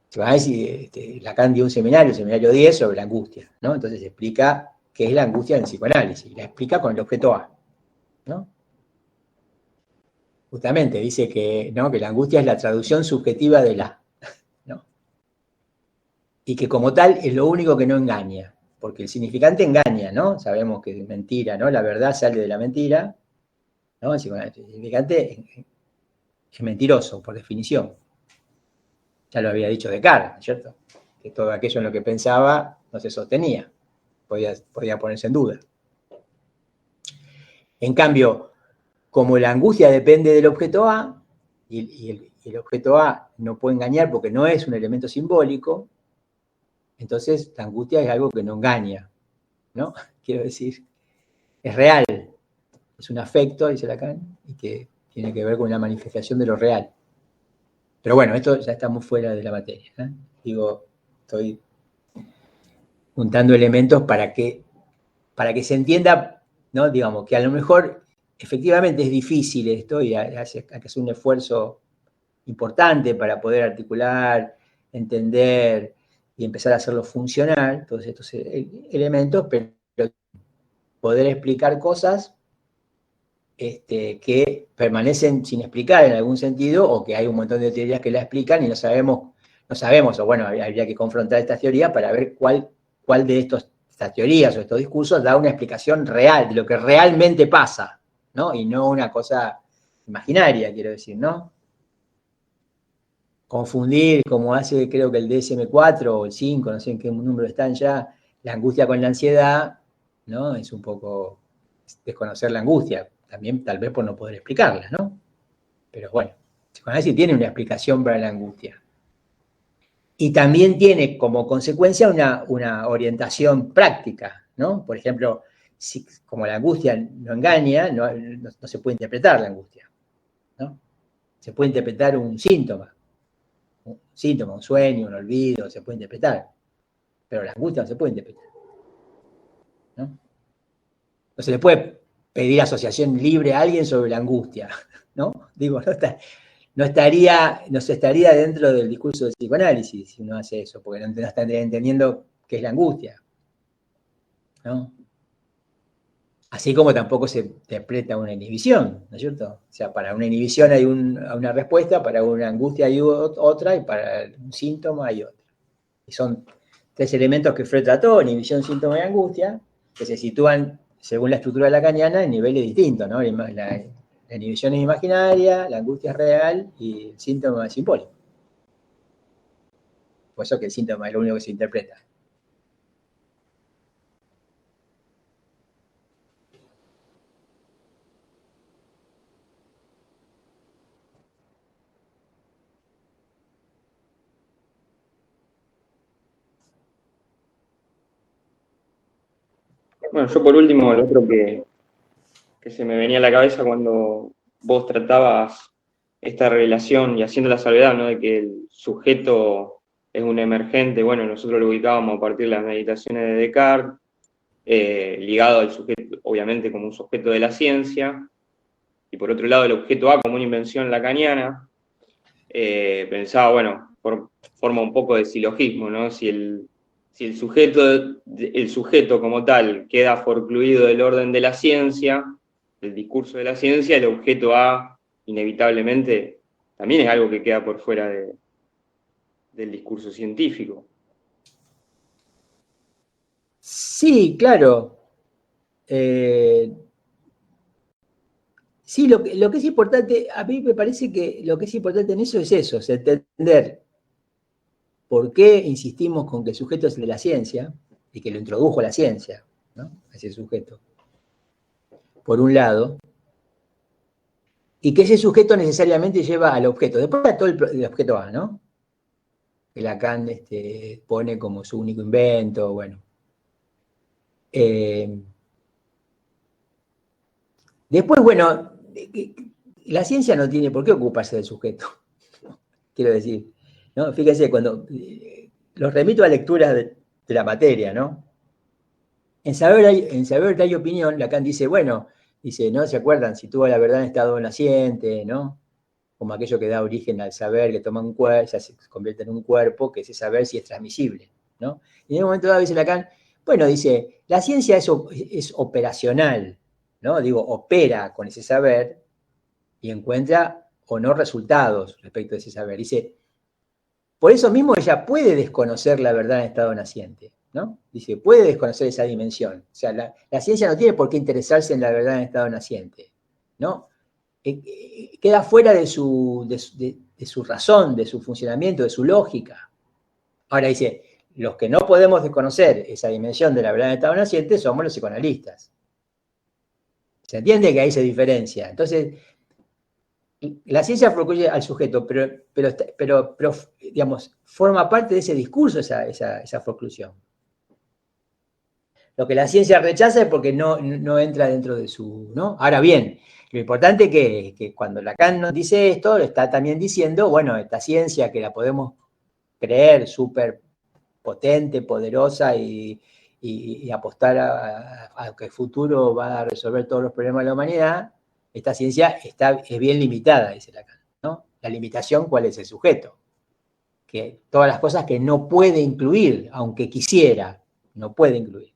se va a decir, Lacan dio un seminario 10 sobre la angustia, ¿no? Entonces explica qué es la angustia en el psicoanálisis, la explica con el objeto A, ¿no? Justamente dice que, ¿no?, que la angustia es la traducción subjetiva del A, ¿no? Y que como tal es lo único que no engaña, porque el significante engaña, ¿no? Sabemos que es mentira, ¿no? La verdad sale de la mentira, ¿no? El significante es mentiroso, por definición. Ya lo había dicho Descartes, ¿no es cierto? Que todo aquello en lo que pensaba no se sostenía, podía ponerse en duda. En cambio, como la angustia depende del objeto A, y el objeto A no puede engañar porque no es un elemento simbólico, entonces la angustia es algo que no engaña, ¿no? Quiero decir, es real, es un afecto, dice Lacan, y que tiene que ver con una manifestación de lo real. Pero bueno, esto ya está muy fuera de la materia, ¿eh? Digo, estoy juntando elementos para que se entienda, ¿no?, digamos, que a lo mejor efectivamente es difícil esto y hay que hacer un esfuerzo importante para poder articular, entender y empezar a hacerlo funcionar, todos estos elementos, pero poder explicar cosas que permanecen sin explicar en algún sentido, o que hay un montón de teorías que la explican y no sabemos, o bueno, habría que confrontar estas teorías para ver cuál de estas teorías o estos discursos da una explicación real, de lo que realmente pasa, ¿no? Y no una cosa imaginaria, quiero decir, ¿no? Confundir, como hace creo que el DSM-4 o el 5, no sé en qué número están ya, la angustia con la ansiedad, ¿no? Es un poco desconocer la angustia, también tal vez por no poder explicarla, ¿no? Pero bueno, el psicoanálisis tiene una explicación para la angustia. Y también tiene como consecuencia una orientación práctica, ¿no? Por ejemplo, si, como la angustia no engaña, no se puede interpretar la angustia, ¿no? Se puede interpretar un síntoma, un sueño, un olvido, se puede interpretar, pero la angustia no se puede interpretar, ¿no? No se le puede pedir asociación libre a alguien sobre la angustia, ¿no? Digo, no se estaría dentro del discurso del psicoanálisis si uno hace eso, porque no estaría entendiendo qué es la angustia, ¿no? Así como tampoco se interpreta una inhibición, ¿no es cierto? O sea, para una inhibición hay una respuesta, para una angustia hay otra, y para un síntoma hay otra. Y son tres elementos que Freud trató, inhibición, síntoma y angustia, que se sitúan, según la estructura lacaniana, en niveles distintos, ¿no? La inhibición es imaginaria, la angustia es real y el síntoma es simbólico. Por eso que el síntoma es lo único que se interpreta. Bueno, yo por último, lo otro que se me venía a la cabeza cuando vos tratabas esta relación y haciendo la salvedad, ¿no?, de que el sujeto es un emergente. Bueno, nosotros lo ubicábamos a partir de las meditaciones de Descartes, ligado al sujeto, obviamente, como un sujeto de la ciencia, y por otro lado el objeto A como una invención lacaniana. Pensaba, bueno, forma un poco de silogismo, ¿no? Si el sujeto como tal queda forcluido del orden de la ciencia, del discurso de la ciencia, el objeto A inevitablemente también es algo que queda por fuera del discurso científico. Sí, claro. Sí, lo que es importante, a mí me parece que lo que es importante en eso, es entender por qué insistimos con que el sujeto es el de la ciencia y que lo introdujo a la ciencia, ¿no? Ese sujeto, por un lado, y que ese sujeto necesariamente lleva al objeto. Después está todo el objeto A, ¿no? Que Lacan pone como su único invento, bueno. Después, bueno, la ciencia no tiene por qué ocuparse del sujeto, quiero decir, ¿no? Fíjense, cuando los remito a lecturas de la materia, ¿no? En saber hay opinión, Lacan dice, bueno, ¿no se acuerdan? Sitúa la verdad en estado naciente, ¿no? Como aquello que da origen al saber, que toma un cuerpo, se convierte en un cuerpo, que ese saber sí es transmisible, ¿no? Y en un momento dado dice Lacan, bueno, dice, la ciencia es operacional, ¿no? Digo, opera con ese saber y encuentra o no resultados respecto de ese saber. Dice, por eso mismo ella puede desconocer la verdad en estado naciente, ¿no? Dice, puede desconocer esa dimensión. O sea, la ciencia no tiene por qué interesarse en la verdad en estado naciente, ¿no? Queda fuera de su razón, de su funcionamiento, de su lógica. Ahora dice, los que no podemos desconocer esa dimensión de la verdad en estado naciente somos los psicoanalistas. ¿Se entiende que ahí se diferencia? Entonces, la ciencia procluye al sujeto, pero digamos, forma parte de ese discurso esa forclusión. Lo que la ciencia rechaza es porque no entra dentro de su, ¿no? Ahora bien, lo importante es que cuando Lacan nos dice esto, lo está también diciendo, bueno, esta ciencia que la podemos creer súper potente, poderosa y apostar a que el futuro va a resolver todos los problemas de la humanidad, esta ciencia es bien limitada, dice Lacan, ¿no? La limitación, ¿cuál es? El sujeto. Que todas las cosas que no puede incluir, aunque quisiera, no puede incluir.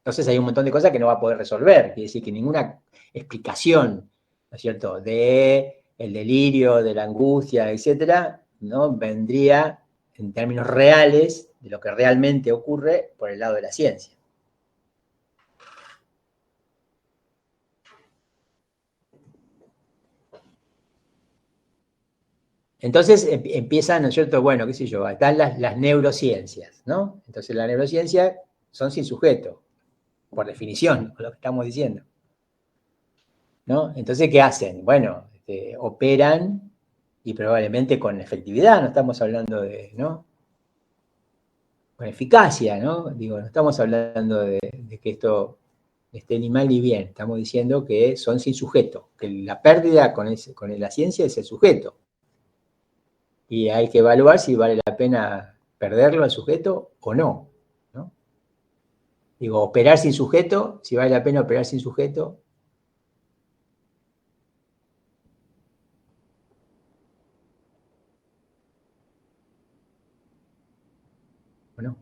Entonces hay un montón de cosas que no va a poder resolver. Quiere decir que ninguna explicación, ¿no es cierto?, de el delirio, de la angustia, etcétera, ¿no?, vendría en términos reales de lo que realmente ocurre por el lado de la ciencia. Entonces empiezan, ¿no es cierto?, bueno, qué sé yo, están las neurociencias, ¿no? Entonces las neurociencias son sin sujeto, por definición, con lo que estamos diciendo, ¿no? Entonces, ¿qué hacen? Bueno, operan y probablemente con efectividad, no estamos hablando de, ¿no?, con eficacia, ¿no? Digo, no estamos hablando de que esto esté ni mal ni bien, estamos diciendo que son sin sujeto, que la pérdida con la ciencia es el sujeto. Y hay que evaluar si vale la pena perderlo al sujeto o no, ¿no? Digo, operar sin sujeto, si vale la pena operar sin sujeto. ¿O no?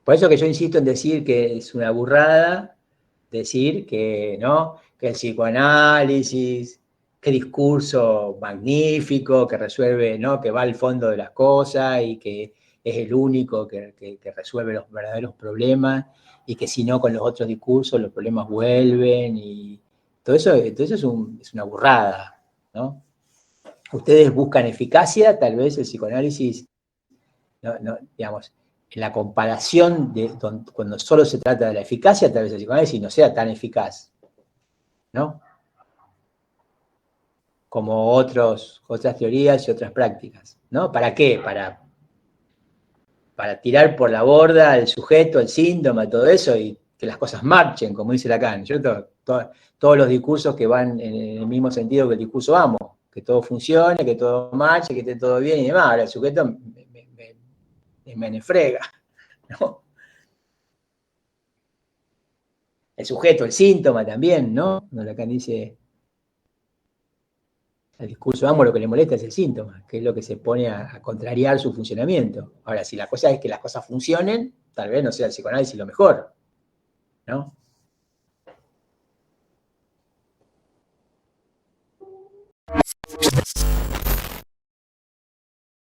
Por eso que yo insisto en decir que es una burrada decir que, ¿no?, que el psicoanálisis, qué discurso magnífico, que resuelve, ¿no?, que va al fondo de las cosas y que es el único que resuelve los verdaderos problemas y que si no con los otros discursos los problemas vuelven y todo eso es una burrada, ¿no? Ustedes buscan eficacia, tal vez el psicoanálisis, digamos, en la comparación cuando solo se trata de la eficacia, tal vez el psicoanálisis no sea tan eficaz, ¿no?, como otras teorías y otras prácticas, ¿no? ¿Para qué? Para tirar por la borda el sujeto, el síntoma, todo eso, y que las cosas marchen, como dice Lacan, ¿cierto? Todos los discursos que van en el mismo sentido que el discurso amo, que todo funcione, que todo marche, que esté todo bien y demás. Ahora el sujeto me frega, ¿no? El sujeto, el síntoma también, ¿no? Cuando Lacan dice, el discurso amo lo que le molesta es el síntoma, que es lo que se pone a contrariar su funcionamiento. Ahora, si la cosa es que las cosas funcionen, tal vez no sea el psicoanálisis lo mejor, ¿no?